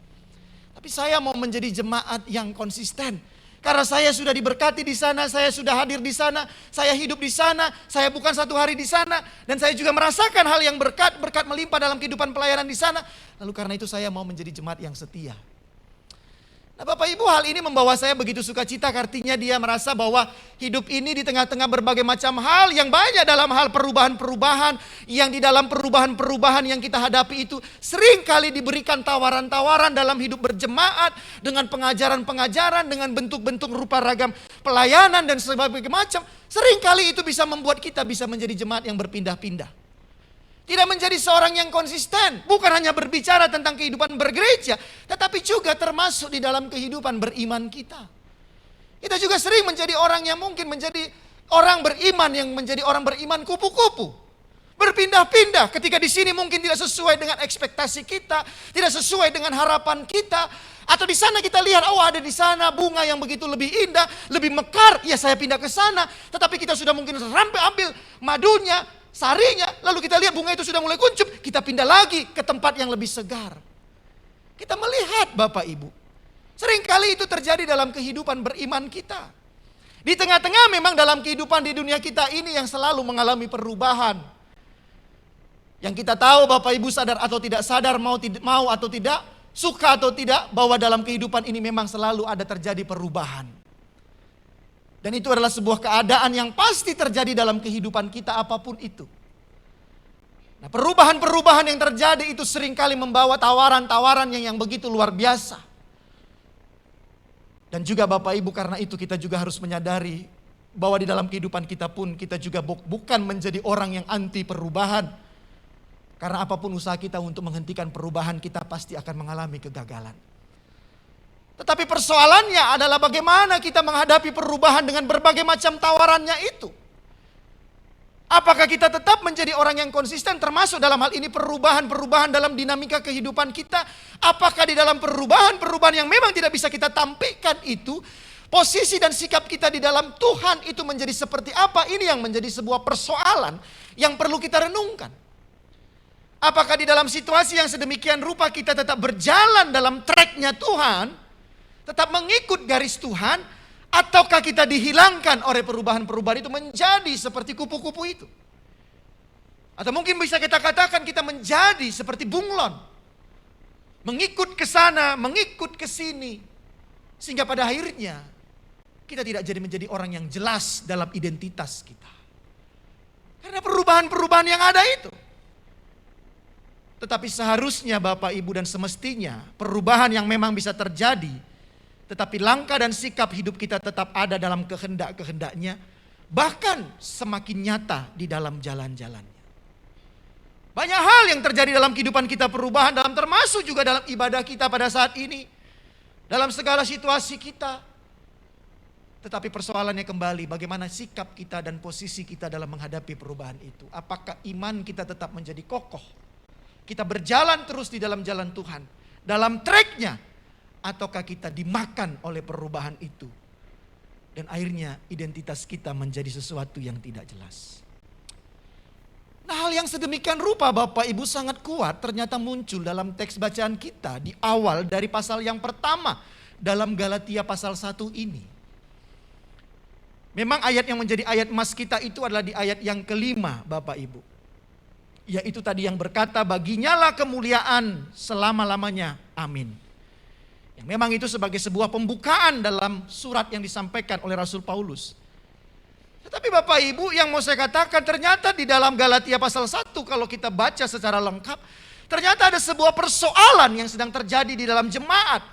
Tapi saya mau menjadi jemaat yang konsisten. Karena saya sudah diberkati di sana, saya sudah hadir di sana, saya hidup di sana, saya bukan satu hari di sana. Dan saya juga merasakan hal yang berkat melimpah dalam kehidupan pelayanan di sana. Lalu karena itu saya mau menjadi jemaat yang setia. Nah Bapak Ibu, hal ini membawa saya begitu sukacita, artinya dia merasa bahwa hidup ini di tengah-tengah berbagai macam hal yang banyak dalam hal perubahan-perubahan, yang di dalam perubahan-perubahan yang kita hadapi itu sering kali diberikan tawaran-tawaran dalam hidup berjemaat, dengan pengajaran-pengajaran, dengan bentuk-bentuk rupa ragam pelayanan dan sebagainya macam. Sering kali itu bisa membuat kita bisa menjadi jemaat yang berpindah-pindah. Tidak menjadi seorang yang konsisten. Bukan hanya berbicara tentang kehidupan bergereja, tetapi juga termasuk di dalam kehidupan beriman kita. Kita juga sering menjadi orang yang mungkin menjadi orang beriman yang menjadi orang beriman kupu-kupu. Berpindah-pindah ketika di sini mungkin tidak sesuai dengan ekspektasi kita, tidak sesuai dengan harapan kita. Atau di sana kita lihat, oh ada di sana bunga yang begitu lebih indah, lebih mekar, ya saya pindah ke sana. Tetapi kita sudah mungkin sampai ambil madunya, sarinya, lalu kita lihat bunga itu sudah mulai kuncup, kita pindah lagi ke tempat yang lebih segar. Kita melihat Bapak Ibu, seringkali itu terjadi dalam kehidupan beriman kita. Di tengah-tengah memang dalam kehidupan di dunia kita ini yang selalu mengalami perubahan. Yang kita tahu Bapak Ibu sadar atau tidak sadar, mau atau tidak, suka atau tidak, bahwa dalam kehidupan ini memang selalu ada terjadi perubahan. Dan itu adalah sebuah keadaan yang pasti terjadi dalam kehidupan kita apapun itu. Nah, perubahan-perubahan yang terjadi itu seringkali membawa tawaran-tawaran yang begitu luar biasa. Dan juga Bapak Ibu, karena itu kita juga harus menyadari bahwa di dalam kehidupan kita pun kita juga bukan menjadi orang yang anti perubahan. Karena apapun usaha kita untuk menghentikan perubahan, kita pasti akan mengalami kegagalan. Tetapi persoalannya adalah bagaimana kita menghadapi perubahan dengan berbagai macam tawarannya itu. Apakah kita tetap menjadi orang yang konsisten, termasuk dalam hal ini perubahan-perubahan dalam dinamika kehidupan kita? Apakah di dalam perubahan-perubahan yang memang tidak bisa kita tampilkan itu, posisi dan sikap kita di dalam Tuhan itu menjadi seperti apa? Ini yang menjadi sebuah persoalan yang perlu kita renungkan. Apakah di dalam situasi yang sedemikian rupa kita tetap berjalan dalam tracknya Tuhan, tetap mengikut garis Tuhan, ataukah kita dihilangkan oleh perubahan-perubahan itu menjadi seperti kupu-kupu itu? Atau mungkin bisa kita katakan kita menjadi seperti bunglon, mengikut ke sana, mengikut ke sini, sehingga pada akhirnya kita tidak jadi menjadi orang yang jelas dalam identitas kita. Karena perubahan-perubahan yang ada itu. Tetapi seharusnya Bapak Ibu dan semestinya perubahan yang memang bisa terjadi, tetapi langkah dan sikap hidup kita tetap ada dalam kehendak-kehendaknya, bahkan semakin nyata di dalam jalan-jalannya. Banyak hal yang terjadi dalam kehidupan kita perubahan, dalam termasuk juga dalam ibadah kita pada saat ini, dalam segala situasi kita. Tetapi persoalannya kembali, bagaimana sikap kita dan posisi kita dalam menghadapi perubahan itu. Apakah iman kita tetap menjadi kokoh? Kita berjalan terus di dalam jalan Tuhan, dalam tracknya, ataukah kita dimakan oleh perubahan itu, dan akhirnya identitas kita menjadi sesuatu yang tidak jelas. Nah, hal yang sedemikian rupa Bapak Ibu sangat kuat ternyata muncul dalam teks bacaan kita di awal dari pasal yang pertama dalam Galatia pasal 1 ini. Memang ayat yang menjadi ayat emas kita itu adalah di ayat yang kelima Bapak Ibu. Yaitu tadi yang berkata, baginyalah kemuliaan selama-lamanya. Amin. Yang memang itu sebagai sebuah pembukaan dalam surat yang disampaikan oleh Rasul Paulus. Tetapi Bapak Ibu, yang mau saya katakan, ternyata di dalam Galatia pasal 1 kalau kita baca secara lengkap, ternyata ada sebuah persoalan yang sedang terjadi di dalam jemaat.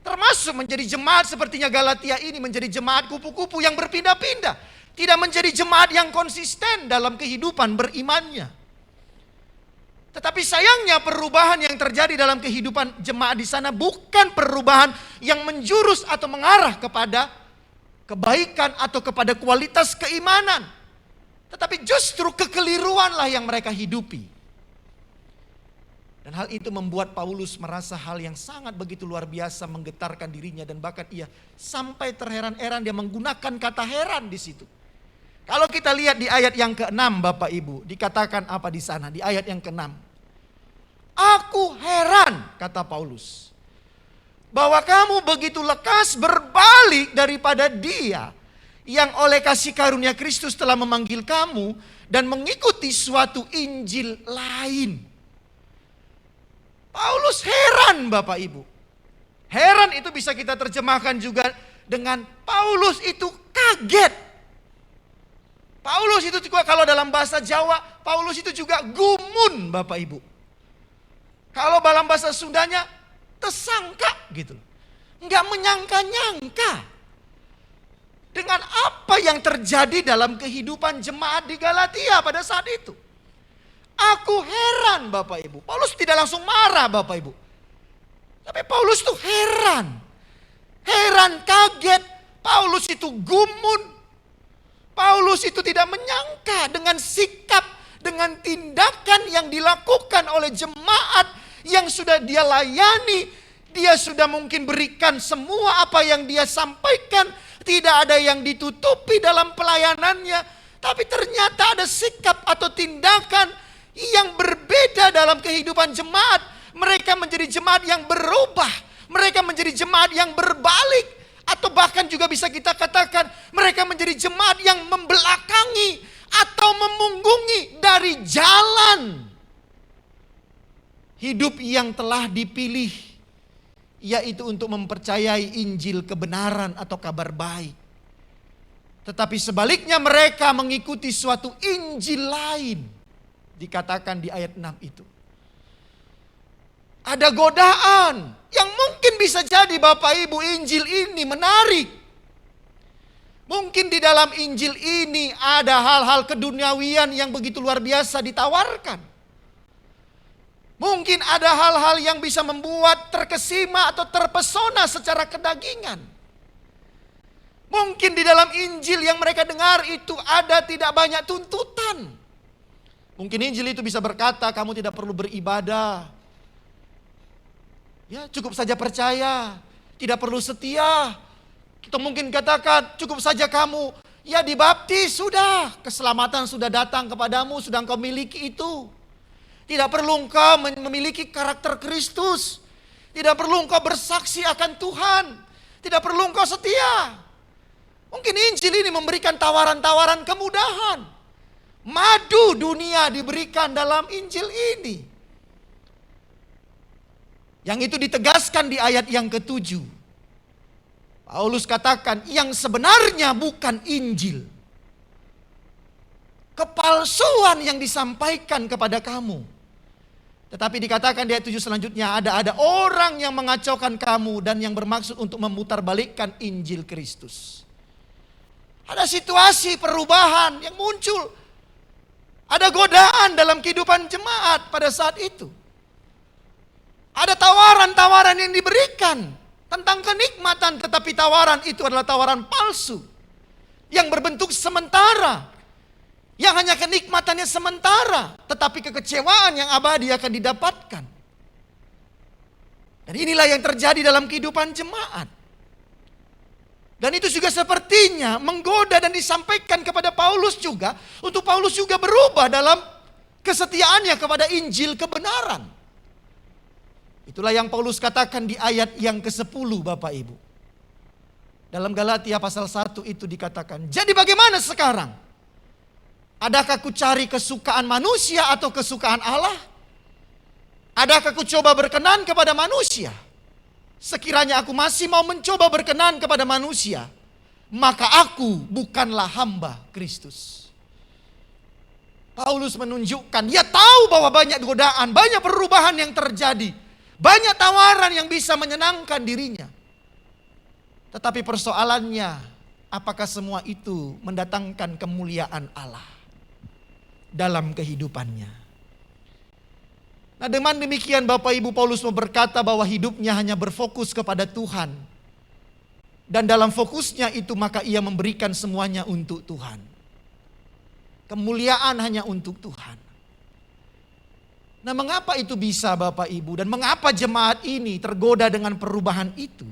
Termasuk menjadi jemaat sepertinya Galatia ini menjadi jemaat kupu-kupu yang berpindah-pindah. Tidak menjadi jemaat yang konsisten dalam kehidupan berimannya. Tetapi sayangnya perubahan yang terjadi dalam kehidupan jemaat di sana bukan perubahan yang menjurus atau mengarah kepada kebaikan atau kepada kualitas keimanan. Tetapi justru kekeliruanlah yang mereka hidupi. Dan hal itu membuat Paulus merasa hal yang sangat begitu luar biasa menggetarkan dirinya, dan bahkan ia sampai terheran-heran, dia menggunakan kata heran di situ. Kalau kita lihat di ayat yang ke-6 Bapak Ibu, dikatakan apa di sana di ayat yang ke-6? Aku heran, kata Paulus, bahwa kamu begitu lekas berbalik daripada Dia yang oleh kasih karunia Kristus telah memanggil kamu dan mengikuti suatu Injil lain. Paulus heran Bapak Ibu. Heran itu bisa kita terjemahkan juga dengan Paulus itu kaget. Paulus itu juga kalau dalam bahasa Jawa, Paulus itu juga gumun Bapak Ibu. Kalau dalam bahasa Sundanya, tersangka gitu. Enggak menyangka-nyangka dengan apa yang terjadi dalam kehidupan jemaat di Galatia pada saat itu. Aku heran Bapak Ibu. Paulus tidak langsung marah Bapak Ibu. Tapi Paulus tuh heran. Heran, kaget. Paulus itu gumun. Paulus itu tidak menyangka dengan sikap, dengan tindakan yang dilakukan oleh jemaat yang sudah dia layani. Dia sudah mungkin berikan semua apa yang dia sampaikan. Tidak ada yang ditutupi dalam pelayanannya. Tapi ternyata ada sikap atau tindakan yang berbeda dalam kehidupan jemaat. Mereka menjadi jemaat yang berubah. Mereka menjadi jemaat yang berbalik. Atau bahkan juga bisa kita katakan mereka menjadi jemaat yang membelakangi atau memunggungi dari jalan hidup yang telah dipilih, yaitu untuk mempercayai Injil kebenaran atau kabar baik. Tetapi sebaliknya mereka mengikuti suatu Injil lain. Dikatakan di ayat 6 itu. Ada godaan yang mungkin bisa jadi Bapak Ibu Injil ini menarik. Mungkin di dalam Injil ini ada hal-hal keduniawian yang begitu luar biasa ditawarkan. Mungkin ada hal-hal yang bisa membuat terkesima atau terpesona secara kedagingan. Mungkin di dalam Injil yang mereka dengar itu ada tidak banyak tuntutan. Mungkin Injil itu bisa berkata kamu tidak perlu beribadah. Ya, cukup saja percaya, tidak perlu setia. Kita mungkin katakan cukup saja kamu ya dibaptis sudah, keselamatan sudah datang kepadamu, sudah engkau miliki itu. Tidak perlu engkau memiliki karakter Kristus. Tidak perlu engkau bersaksi akan Tuhan. Tidak perlu engkau setia. Mungkin Injil ini memberikan tawaran-tawaran kemudahan. Madu dunia diberikan dalam Injil ini. Yang itu ditegaskan di ayat yang ke-7. Paulus katakan yang sebenarnya bukan Injil. Kepalsuan yang disampaikan kepada kamu. Tetapi dikatakan di ayat 7 selanjutnya ada orang yang mengacaukan kamu dan yang bermaksud untuk memutarbalikkan Injil Kristus. Ada situasi perubahan yang muncul. Ada godaan dalam kehidupan jemaat pada saat itu. Ada tawaran-tawaran yang diberikan tentang kenikmatan, tetapi tawaran itu adalah tawaran palsu yang berbentuk sementara, yang hanya kenikmatannya sementara, tetapi kekecewaan yang abadi akan didapatkan. Dan inilah yang terjadi dalam kehidupan jemaat. Dan itu juga sepertinya menggoda dan disampaikan kepada Paulus juga, untuk Paulus juga berubah dalam kesetiaannya kepada Injil kebenaran. Itulah yang Paulus katakan di ayat yang ke-10 Bapak Ibu. Dalam Galatia pasal 1 itu dikatakan, jadi bagaimana sekarang? Adakah ku cari kesukaan manusia atau kesukaan Allah? Adakah ku coba berkenan kepada manusia? Sekiranya aku masih mau mencoba berkenan kepada manusia, maka aku bukanlah hamba Kristus. Paulus menunjukkan, dia tahu bahwa banyak godaan, banyak perubahan yang terjadi. Banyak tawaran yang bisa menyenangkan dirinya. Tetapi persoalannya, apakah semua itu mendatangkan kemuliaan Allah dalam kehidupannya? Nah, dengan demikian Bapak Ibu, Paulus mau berkata bahwa hidupnya hanya berfokus kepada Tuhan. Dan dalam fokusnya itu maka ia memberikan semuanya untuk Tuhan. Kemuliaan hanya untuk Tuhan. Nah, mengapa itu bisa Bapak Ibu? Dan mengapa jemaat ini tergoda dengan perubahan itu?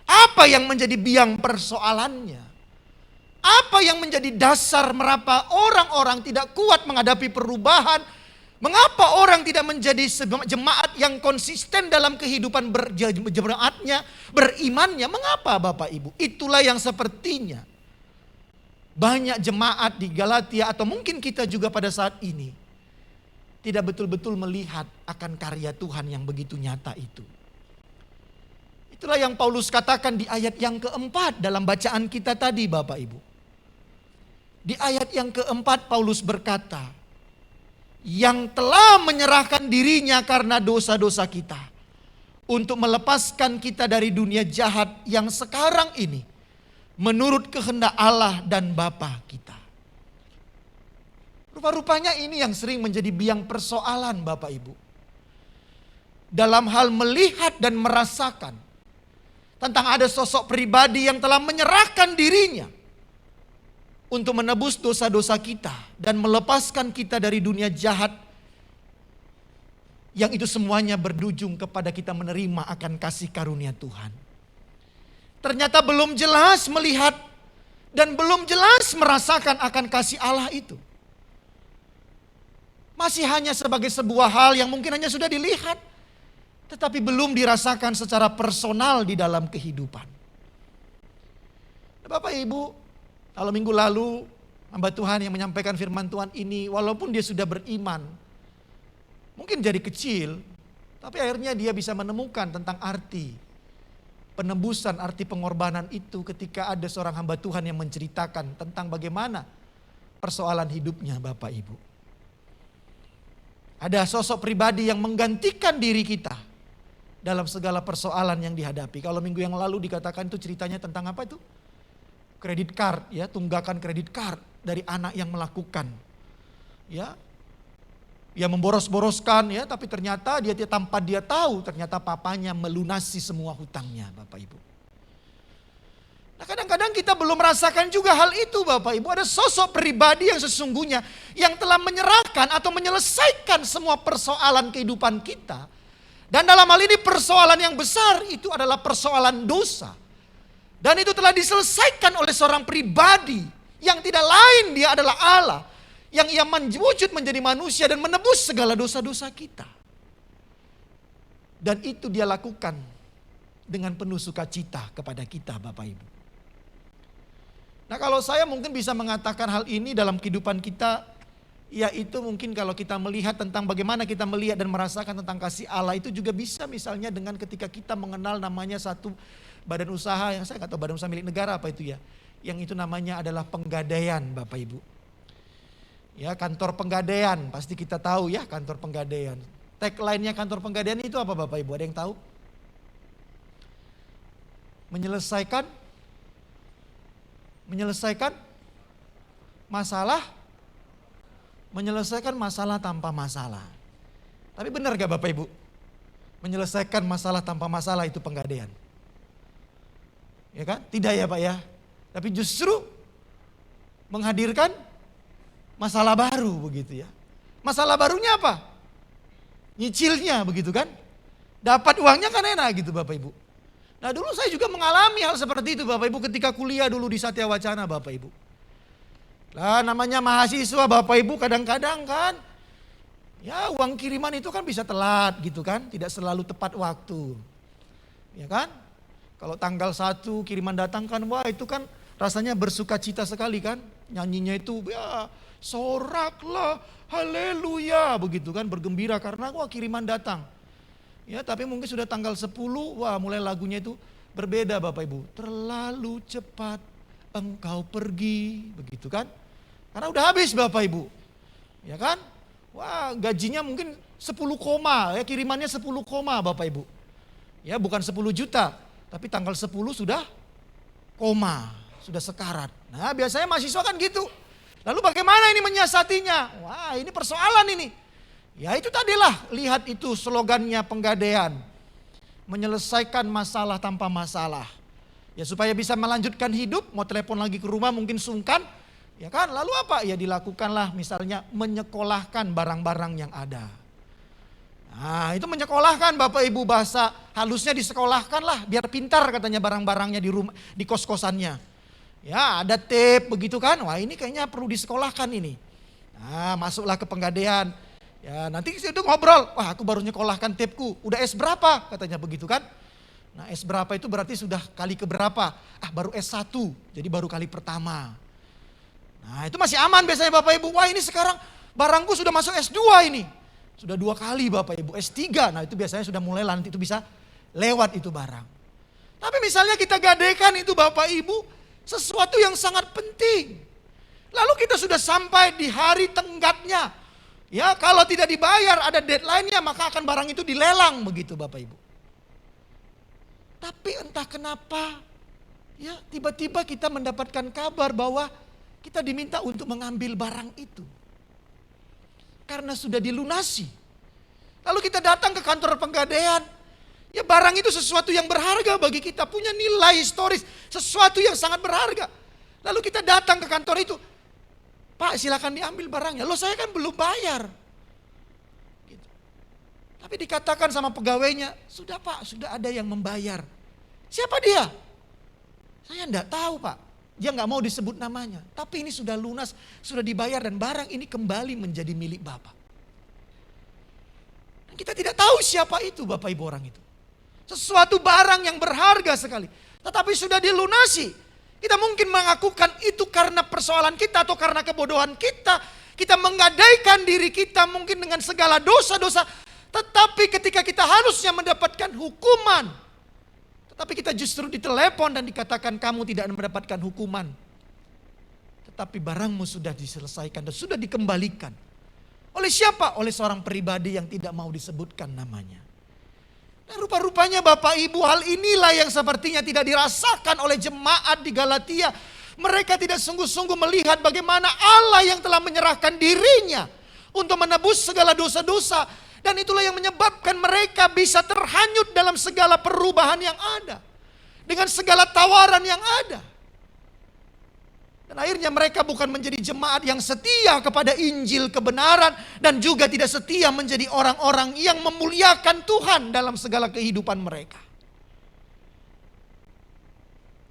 Apa yang menjadi biang persoalannya? Apa yang menjadi dasar mengapa orang-orang tidak kuat menghadapi perubahan? Mengapa orang tidak menjadi jemaat yang konsisten dalam kehidupan berjemaatnya, berimannya? Mengapa Bapak Ibu? Itulah yang sepertinya banyak jemaat di Galatia atau mungkin kita juga pada saat ini tidak betul-betul melihat akan karya Tuhan yang begitu nyata itu. Itulah yang Paulus katakan di ayat yang keempat dalam bacaan kita tadi Bapak Ibu. Di ayat yang keempat Paulus berkata, yang telah menyerahkan dirinya karena dosa-dosa kita, untuk melepaskan kita dari dunia jahat yang sekarang ini, menurut kehendak Allah dan Bapa kita. Rupa-rupanya ini yang sering menjadi biang persoalan Bapak Ibu. Dalam hal melihat dan merasakan tentang ada sosok pribadi yang telah menyerahkan dirinya untuk menebus dosa-dosa kita dan melepaskan kita dari dunia jahat yang itu semuanya berdujung kepada kita menerima akan kasih karunia Tuhan. Ternyata belum jelas melihat dan belum jelas merasakan akan kasih Allah itu. Masih hanya sebagai sebuah hal yang mungkin hanya sudah dilihat, tetapi belum dirasakan secara personal di dalam kehidupan. Bapak Ibu, kalau minggu lalu hamba Tuhan yang menyampaikan firman Tuhan ini, walaupun dia sudah beriman, mungkin dari kecil, Tapi akhirnya dia bisa menemukan tentang arti penebusan, arti pengorbanan itu ketika ada seorang hamba Tuhan yang menceritakan tentang bagaimana persoalan hidupnya Bapak Ibu. Ada sosok pribadi yang menggantikan diri kita dalam segala persoalan yang dihadapi. Kalau minggu yang lalu dikatakan itu ceritanya tentang apa itu? Kredit card, ya, tunggakan kredit card dari anak yang melakukan. Ya. Dia memboros-boroskan, ya, tapi ternyata tanpa dia tahu ternyata papanya melunasi semua hutangnya, Bapak Ibu. Nah, kadang-kadang kita belum merasakan juga hal itu, Bapak Ibu. Ada sosok pribadi yang sesungguhnya yang telah menyerahkan atau menyelesaikan semua persoalan kehidupan kita. Dan dalam hal ini persoalan yang besar itu adalah persoalan dosa. Dan itu telah diselesaikan oleh seorang pribadi yang tidak lain, dia adalah Allah. Yang ia wujud menjadi manusia dan menebus segala dosa-dosa kita. Dan itu dia lakukan dengan penuh sukacita kepada kita, Bapak Ibu. Nah, kalau saya mungkin bisa mengatakan hal ini dalam kehidupan kita, yaitu mungkin kalau kita melihat tentang bagaimana kita melihat dan merasakan tentang kasih Allah, itu juga bisa misalnya dengan ketika kita mengenal namanya satu badan usaha, yang saya nggak tahu badan usaha milik negara apa itu ya, yang itu namanya adalah Penggadaian, Bapak Ibu. Ya, kantor Penggadaian, pasti kita tahu ya, kantor Penggadaian. Tagline-nya kantor Penggadaian itu apa, Bapak Ibu? Ada yang tahu? Menyelesaikan masalah tanpa masalah. Tapi benar gak Bapak Ibu? Menyelesaikan masalah tanpa masalah itu Penggadaian. Ya kan? Tidak ya Pak ya? Tapi justru menghadirkan masalah baru begitu ya. Masalah barunya apa? Nyicilnya begitu kan? Dapat uangnya kan enak gitu Bapak Ibu. Nah, dulu saya juga mengalami hal seperti itu Bapak Ibu ketika kuliah dulu di Satya Wacana Bapak Ibu. Lah namanya mahasiswa Bapak Ibu kadang-kadang kan, ya uang kiriman itu kan bisa telat gitu kan, tidak selalu tepat waktu. Ya kan? Kalau tanggal 1 kiriman datang kan, wah itu kan rasanya bersuka cita sekali kan. Nyanyinya itu ya soraklah haleluya begitu kan, bergembira karena wah kiriman datang. Ya, tapi mungkin sudah tanggal 10, wah mulai lagunya itu berbeda Bapak Ibu. Terlalu cepat engkau pergi, begitu kan. Karena udah habis Bapak Ibu. Ya kan? Wah gajinya mungkin 10 koma, ya kirimannya 10 koma Bapak Ibu. Ya bukan 10 juta, tapi tanggal 10 sudah koma, sudah sekarat. Nah biasanya mahasiswa kan gitu. Lalu bagaimana ini menyiasatinya? Wah ini persoalan ini. Ya itu tadilah, lihat itu slogannya Penggadaian. Menyelesaikan masalah tanpa masalah. Ya supaya bisa melanjutkan hidup, mau telepon lagi ke rumah mungkin sungkan. Ya kan, lalu apa? Ya dilakukanlah misalnya menyekolahkan barang-barang yang ada. Nah itu menyekolahkan Bapak Ibu, bahasa halusnya disekolahkan lah. Biar pintar katanya barang-barangnya di rumah, di kos-kosannya. Ya ada tape begitu kan, wah ini kayaknya perlu disekolahkan ini. Nah masuklah ke Penggadaian. Ya nanti itu ngobrol, wah aku baru nyekolahkan tapeku, udah S berapa katanya begitu kan. Nah S berapa itu berarti sudah kali keberapa, baru S1 jadi baru kali pertama. Nah itu masih aman biasanya Bapak Ibu, wah ini sekarang barangku sudah masuk S2 ini. Sudah 2 kali Bapak Ibu, S3, nah itu biasanya sudah mulai nanti itu bisa lewat itu barang. Tapi misalnya kita gadaikan itu Bapak Ibu sesuatu yang sangat penting. Lalu kita sudah sampai di hari tenggatnya. Ya kalau tidak dibayar ada deadline-nya maka akan barang itu dilelang begitu Bapak Ibu. Tapi entah kenapa ya tiba-tiba kita mendapatkan kabar bahwa kita diminta untuk mengambil barang itu. Karena sudah dilunasi. Lalu kita datang ke kantor Penggadaian. Ya barang itu sesuatu yang berharga bagi kita, punya nilai historis, sesuatu yang sangat berharga. Lalu kita datang ke kantor itu. Pak silakan diambil barangnya, loh saya kan belum bayar. Gitu. Tapi dikatakan sama pegawainya, sudah Pak, sudah ada yang membayar. Siapa dia? Saya enggak tahu Pak, dia enggak mau disebut namanya. Tapi ini sudah lunas, sudah dibayar dan barang ini kembali menjadi milik Bapak. Dan kita tidak tahu siapa itu Bapak Ibu orang itu. Sesuatu barang yang berharga sekali, tetapi sudah dilunasi. Kita mungkin mengakukan itu karena persoalan kita atau karena kebodohan kita. Kita menggadaikan diri kita mungkin dengan segala dosa-dosa. Tetapi ketika kita harusnya mendapatkan hukuman, tetapi kita justru ditelepon dan dikatakan kamu tidak mendapatkan hukuman. Tetapi barangmu sudah diselesaikan dan sudah dikembalikan. Oleh siapa? Oleh seorang pribadi yang tidak mau disebutkan namanya. Dan rupa-rupanya Bapak Ibu, hal inilah yang sepertinya tidak dirasakan oleh jemaat di Galatia. Mereka tidak sungguh-sungguh melihat bagaimana Allah yang telah menyerahkan dirinya untuk menebus segala dosa-dosa. Dan itulah yang menyebabkan mereka bisa terhanyut dalam segala perubahan yang ada. Dengan segala tawaran yang ada. Dan akhirnya mereka bukan menjadi jemaat yang setia kepada Injil kebenaran. Dan juga tidak setia menjadi orang-orang yang memuliakan Tuhan dalam segala kehidupan mereka.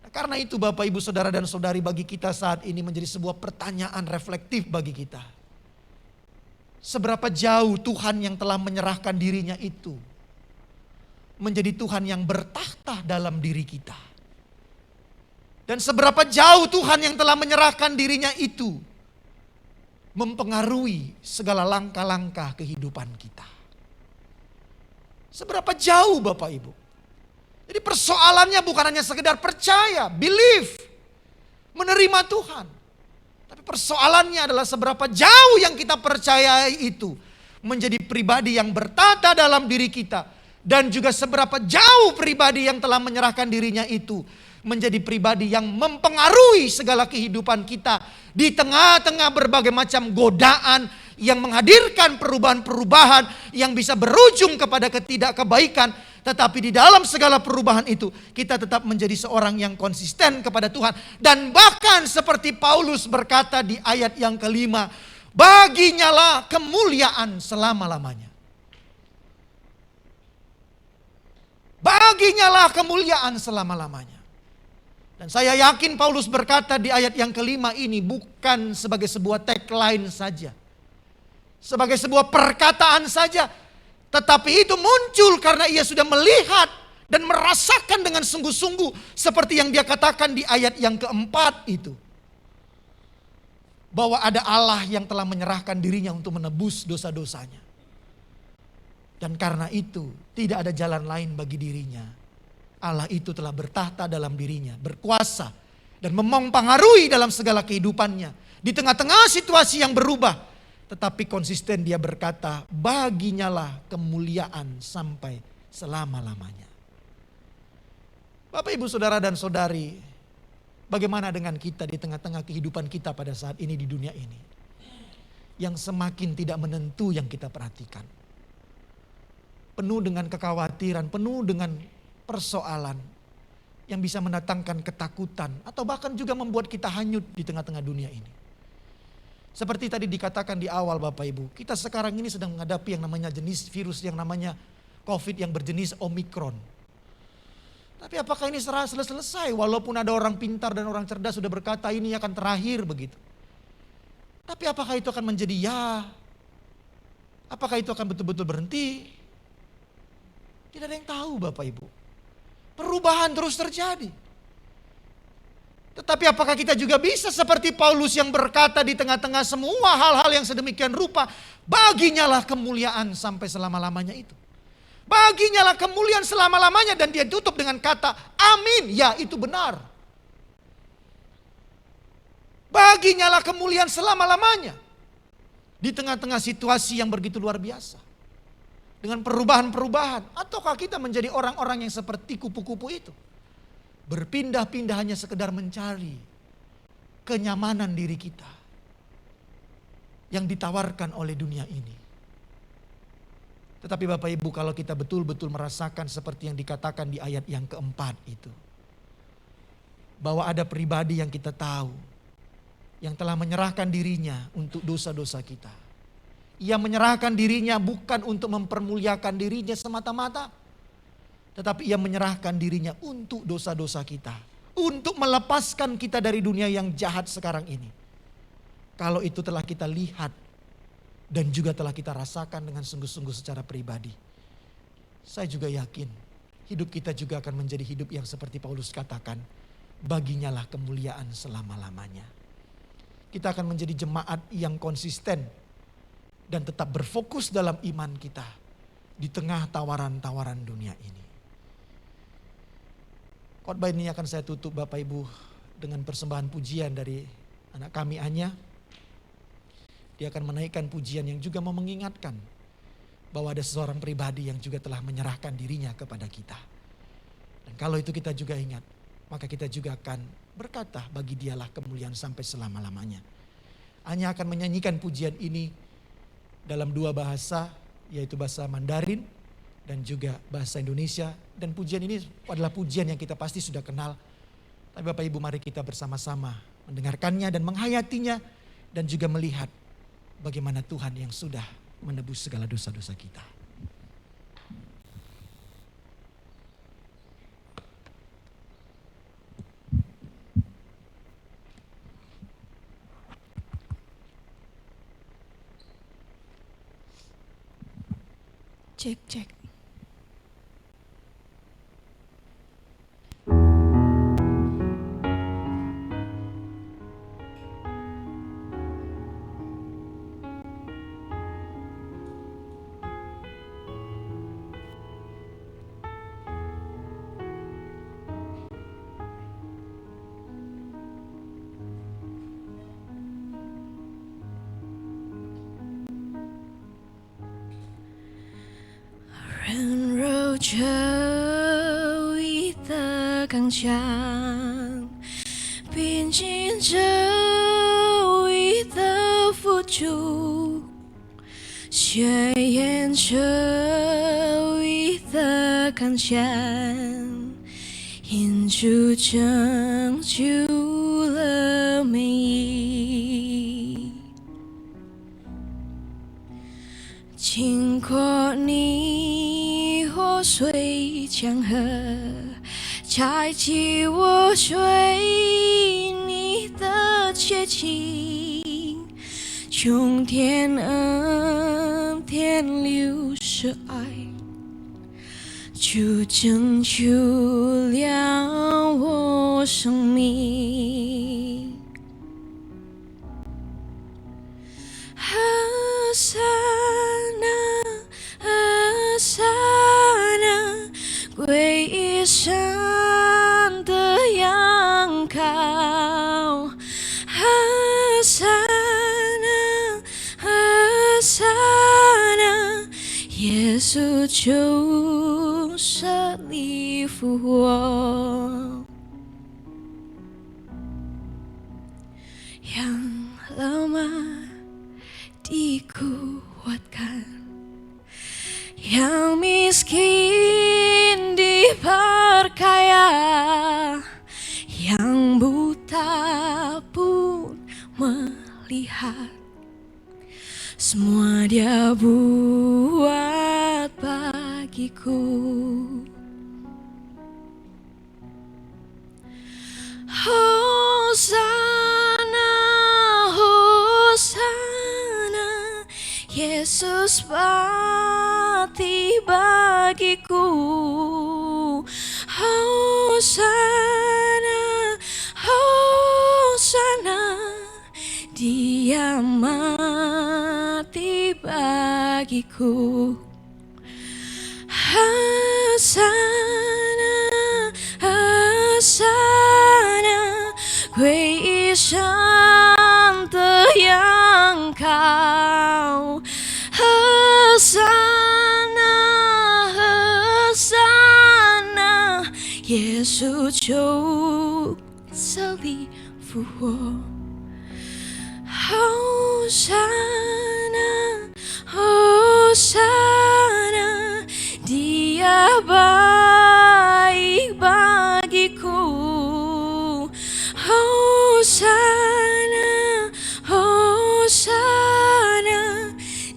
Nah, karena itu Bapak Ibu Saudara dan Saudari, bagi kita saat ini menjadi sebuah pertanyaan reflektif bagi kita. Seberapa jauh Tuhan yang telah menyerahkan dirinya itu menjadi Tuhan yang bertakhta dalam diri kita. Dan seberapa jauh Tuhan yang telah menyerahkan dirinya itu mempengaruhi segala langkah-langkah kehidupan kita. Seberapa jauh Bapak Ibu. Jadi persoalannya bukan hanya sekedar percaya, believe, menerima Tuhan. Tapi persoalannya adalah seberapa jauh yang kita percayai itu menjadi pribadi yang bertata dalam diri kita. Dan juga seberapa jauh pribadi yang telah menyerahkan dirinya itu menjadi pribadi yang mempengaruhi segala kehidupan kita. Di tengah-tengah berbagai macam godaan yang menghadirkan perubahan-perubahan yang bisa berujung kepada ketidakkebaikan. Tetapi di dalam segala perubahan itu kita tetap menjadi seorang yang konsisten kepada Tuhan. Dan bahkan seperti Paulus berkata di ayat yang kelima, baginya lah kemuliaan selama-lamanya. Baginya lah kemuliaan selama-lamanya. Dan saya yakin Paulus berkata di ayat yang kelima ini bukan sebagai sebuah tagline saja. Sebagai sebuah perkataan saja. Tetapi itu muncul karena ia sudah melihat dan merasakan dengan sungguh-sungguh. Seperti yang dia katakan di ayat yang keempat itu. Bahwa ada Allah yang telah menyerahkan dirinya untuk menebus dosa-dosanya. Dan karena itu tidak ada jalan lain bagi dirinya. Allah itu telah bertahta dalam dirinya, berkuasa dan mempengaruhi dalam segala kehidupannya. Di tengah-tengah situasi yang berubah, tetapi konsisten dia berkata, baginya lah kemuliaan sampai selama-lamanya. Bapak Ibu Saudara dan Saudari, bagaimana dengan kita di tengah-tengah kehidupan kita pada saat ini di dunia ini? Yang semakin tidak menentu yang kita perhatikan. Penuh dengan kekhawatiran, penuh dengan persoalan yang bisa mendatangkan ketakutan atau bahkan juga membuat kita hanyut di tengah-tengah dunia ini. Seperti tadi dikatakan di awal Bapak Ibu, kita sekarang ini sedang menghadapi yang namanya jenis virus yang namanya COVID yang berjenis Omikron. Tapi apakah ini selesai? Walaupun ada orang pintar dan orang cerdas sudah berkata ini akan terakhir begitu. Tapi apakah itu akan menjadi ya? Apakah itu akan betul-betul berhenti? Tidak ada yang tahu Bapak Ibu. Perubahan terus terjadi. Tetapi apakah kita juga bisa seperti Paulus yang berkata di tengah-tengah semua hal-hal yang sedemikian rupa, baginya lah kemuliaan sampai selama-lamanya itu. Baginya lah kemuliaan selama-lamanya dan dia tutup dengan kata amin, ya itu benar. Baginya lah kemuliaan selama-lamanya. Di tengah-tengah situasi yang begitu luar biasa. Dengan perubahan-perubahan. Ataukah kita menjadi orang-orang yang seperti kupu-kupu itu? Berpindah-pindah hanya sekedar mencari kenyamanan diri kita. Yang ditawarkan oleh dunia ini. Tetapi Bapak Ibu, kalau kita betul-betul merasakan seperti yang dikatakan di ayat yang keempat itu. Bahwa ada pribadi yang kita tahu. Yang telah menyerahkan dirinya untuk dosa-dosa kita. Ia menyerahkan dirinya bukan untuk mempermuliakan dirinya semata-mata. Tetapi ia menyerahkan dirinya untuk dosa-dosa kita. Untuk melepaskan kita dari dunia yang jahat sekarang ini. Kalau itu telah kita lihat. Dan juga telah kita rasakan dengan sungguh-sungguh secara pribadi. Saya juga yakin. Hidup kita juga akan menjadi hidup yang seperti Paulus katakan. Baginya lah kemuliaan selama-lamanya. Kita akan menjadi jemaat yang konsisten. Dan tetap berfokus dalam iman kita. di tengah tawaran-tawaran dunia ini. Khotbah ini akan saya tutup Bapak Ibu dengan persembahan pujian dari anak kami Anya. Dia akan menaikkan pujian yang juga mau mengingatkan bahwa ada seseorang pribadi yang juga telah menyerahkan dirinya kepada kita. Dan kalau itu kita juga ingat, maka kita juga akan berkata bagi dialah kemuliaan sampai selama-lamanya. Anya akan menyanyikan pujian ini dalam dua bahasa, yaitu bahasa Mandarin dan juga bahasa Indonesia. Dan pujian ini adalah pujian yang kita pasti sudah kenal. Tapi Bapak Ibu, mari kita bersama-sama mendengarkannya dan menghayatinya dan juga melihat bagaimana Tuhan yang sudah menebus segala dosa-dosa kita. Cek, cek.人肉着一的刚强，并尽着一的付出，血验着一的刚强，因主拯救了每一。经过你活水江河，开启我追你的切情，从天恩天流是爱，就拯救了我生命。哈萨那，哈萨那，归依神的仰靠。哈萨那，哈萨那，耶稣就舍利复活，yang lama dikuatkan, yang miskin diperkaya, yang buta pun melihat. Semua Dia buat bagiku. Hosana, Hosana, Yesus mati bagiku. Hosana, Hosana, Dia mati bagiku. Hosana, Hosana, 归依神的仰靠。和散那，和散那，耶稣就舍利复活。和散那，和散那，Dia baik bagiku. Hosana, Hosana,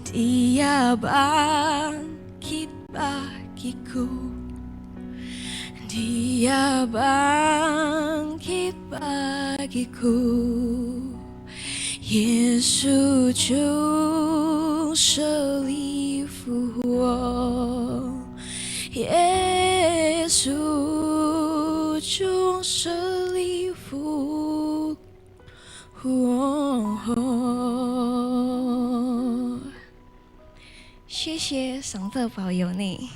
Dia bangkit bagiku. Dia bangkit bagiku. 耶稣就舍利复活，耶稣就舍利复活。谢谢神的保佑你。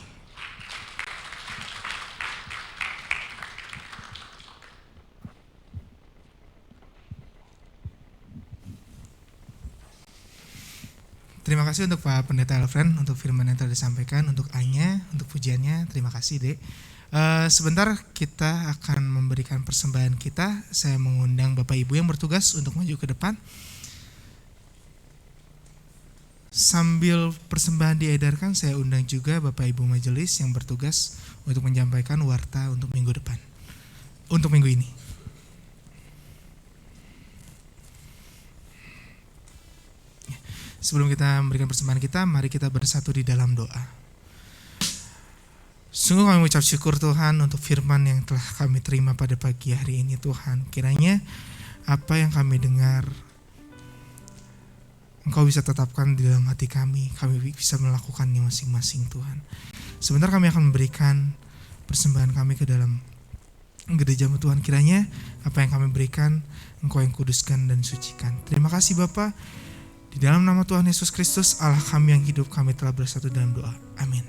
Terima kasih untuk Pak Pendeta Elfren untuk firman yang telah disampaikan, untuk Anya, untuk pujiannya. Terima kasih, Dek. Sebentar kita akan memberikan persembahan kita. Saya mengundang Bapak Ibu yang bertugas untuk maju ke depan. Sambil persembahan diedarkan, saya undang juga Bapak Ibu majelis yang bertugas untuk menyampaikan warta untuk minggu depan. Untuk minggu ini. Sebelum kita memberikan persembahan kita, mari kita bersatu di dalam doa. Sungguh kami mengucap syukur Tuhan untuk firman yang telah kami terima pada pagi hari ini Tuhan. Kiranya apa yang kami dengar Engkau bisa tetapkan di dalam hati kami bisa melakukannya masing-masing Tuhan. Sebentar kami akan memberikan persembahan kami ke dalam gereja-Mu Tuhan. Kiranya apa yang kami berikan Engkau yang kuduskan dan sucikan. Terima kasih Bapa. Di dalam nama Tuhan Yesus Kristus, Allah kami yang hidup, kami telah bersatu dalam doa. Amin.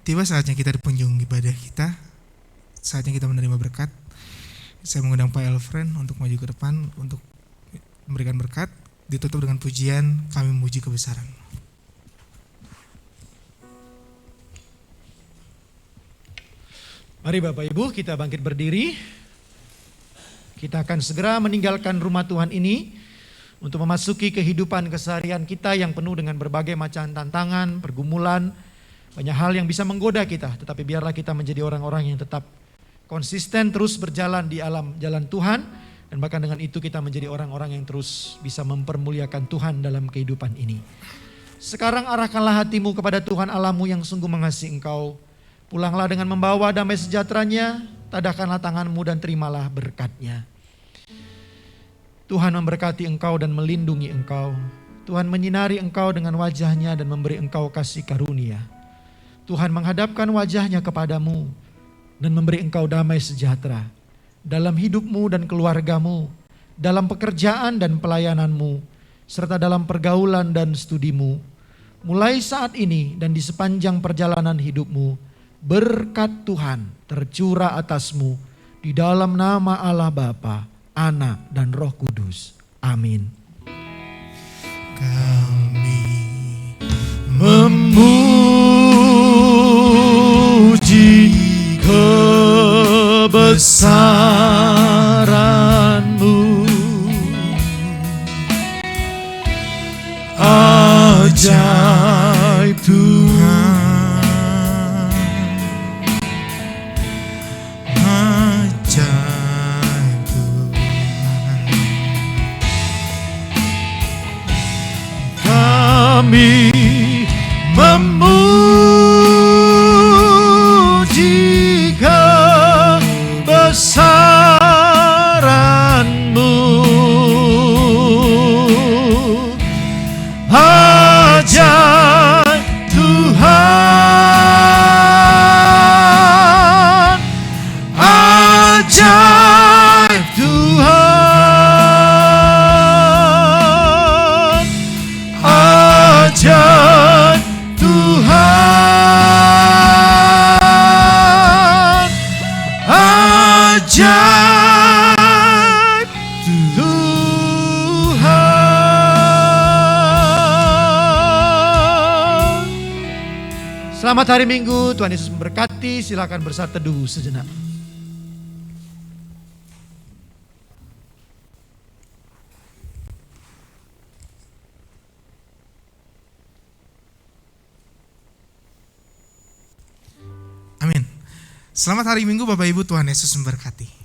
Tiba saatnya kita di penghujung ibadah kita. Saatnya kita menerima berkat. Saya mengundang Pak Elfren untuk maju ke depan untuk memberikan berkat. Ditutup dengan pujian, kami memuji kebesaran. Mari Bapak Ibu kita bangkit berdiri. Kita akan segera meninggalkan rumah Tuhan ini untuk memasuki kehidupan keseharian kita yang penuh dengan berbagai macam tantangan, pergumulan, banyak hal yang bisa menggoda kita. Tetapi biarlah kita menjadi orang-orang yang tetap konsisten terus berjalan di alam jalan Tuhan. Dan bahkan dengan itu kita menjadi orang-orang yang terus bisa mempermuliakan Tuhan dalam kehidupan ini. Sekarang arahkanlah hatimu kepada Tuhan Allahmu yang sungguh mengasihi engkau. Pulanglah dengan membawa damai sejahteranya. Tadahkanlah tanganmu dan terimalah berkat-Nya. Tuhan memberkati engkau dan melindungi engkau. Tuhan menyinari engkau dengan wajah-Nya dan memberi engkau kasih karunia. Tuhan menghadapkan wajah-Nya kepadamu dan memberi engkau damai sejahtera dalam hidupmu dan keluargamu, dalam pekerjaan dan pelayananmu, serta dalam pergaulan dan studimu. mulai saat ini dan di sepanjang perjalanan hidupmu, berkat Tuhan tercurah atasmu di dalam nama Allah Bapa, Anak, dan Roh Kudus. Amin. Kami Memuji kebesaran-Mu, ajaib Tuhan, ajaib Tuhan. kami memuji kebesaran-Mu, ajaib Tuhan, ajaib Tuhan, ajaib Tuhan, ajaib Tuhan. Selamat hari Minggu, Tuhan Yesus memberkati. Silakan bersatu teduh sejenak. Amin. Selamat hari Minggu Bapak Ibu, Tuhan Yesus memberkati.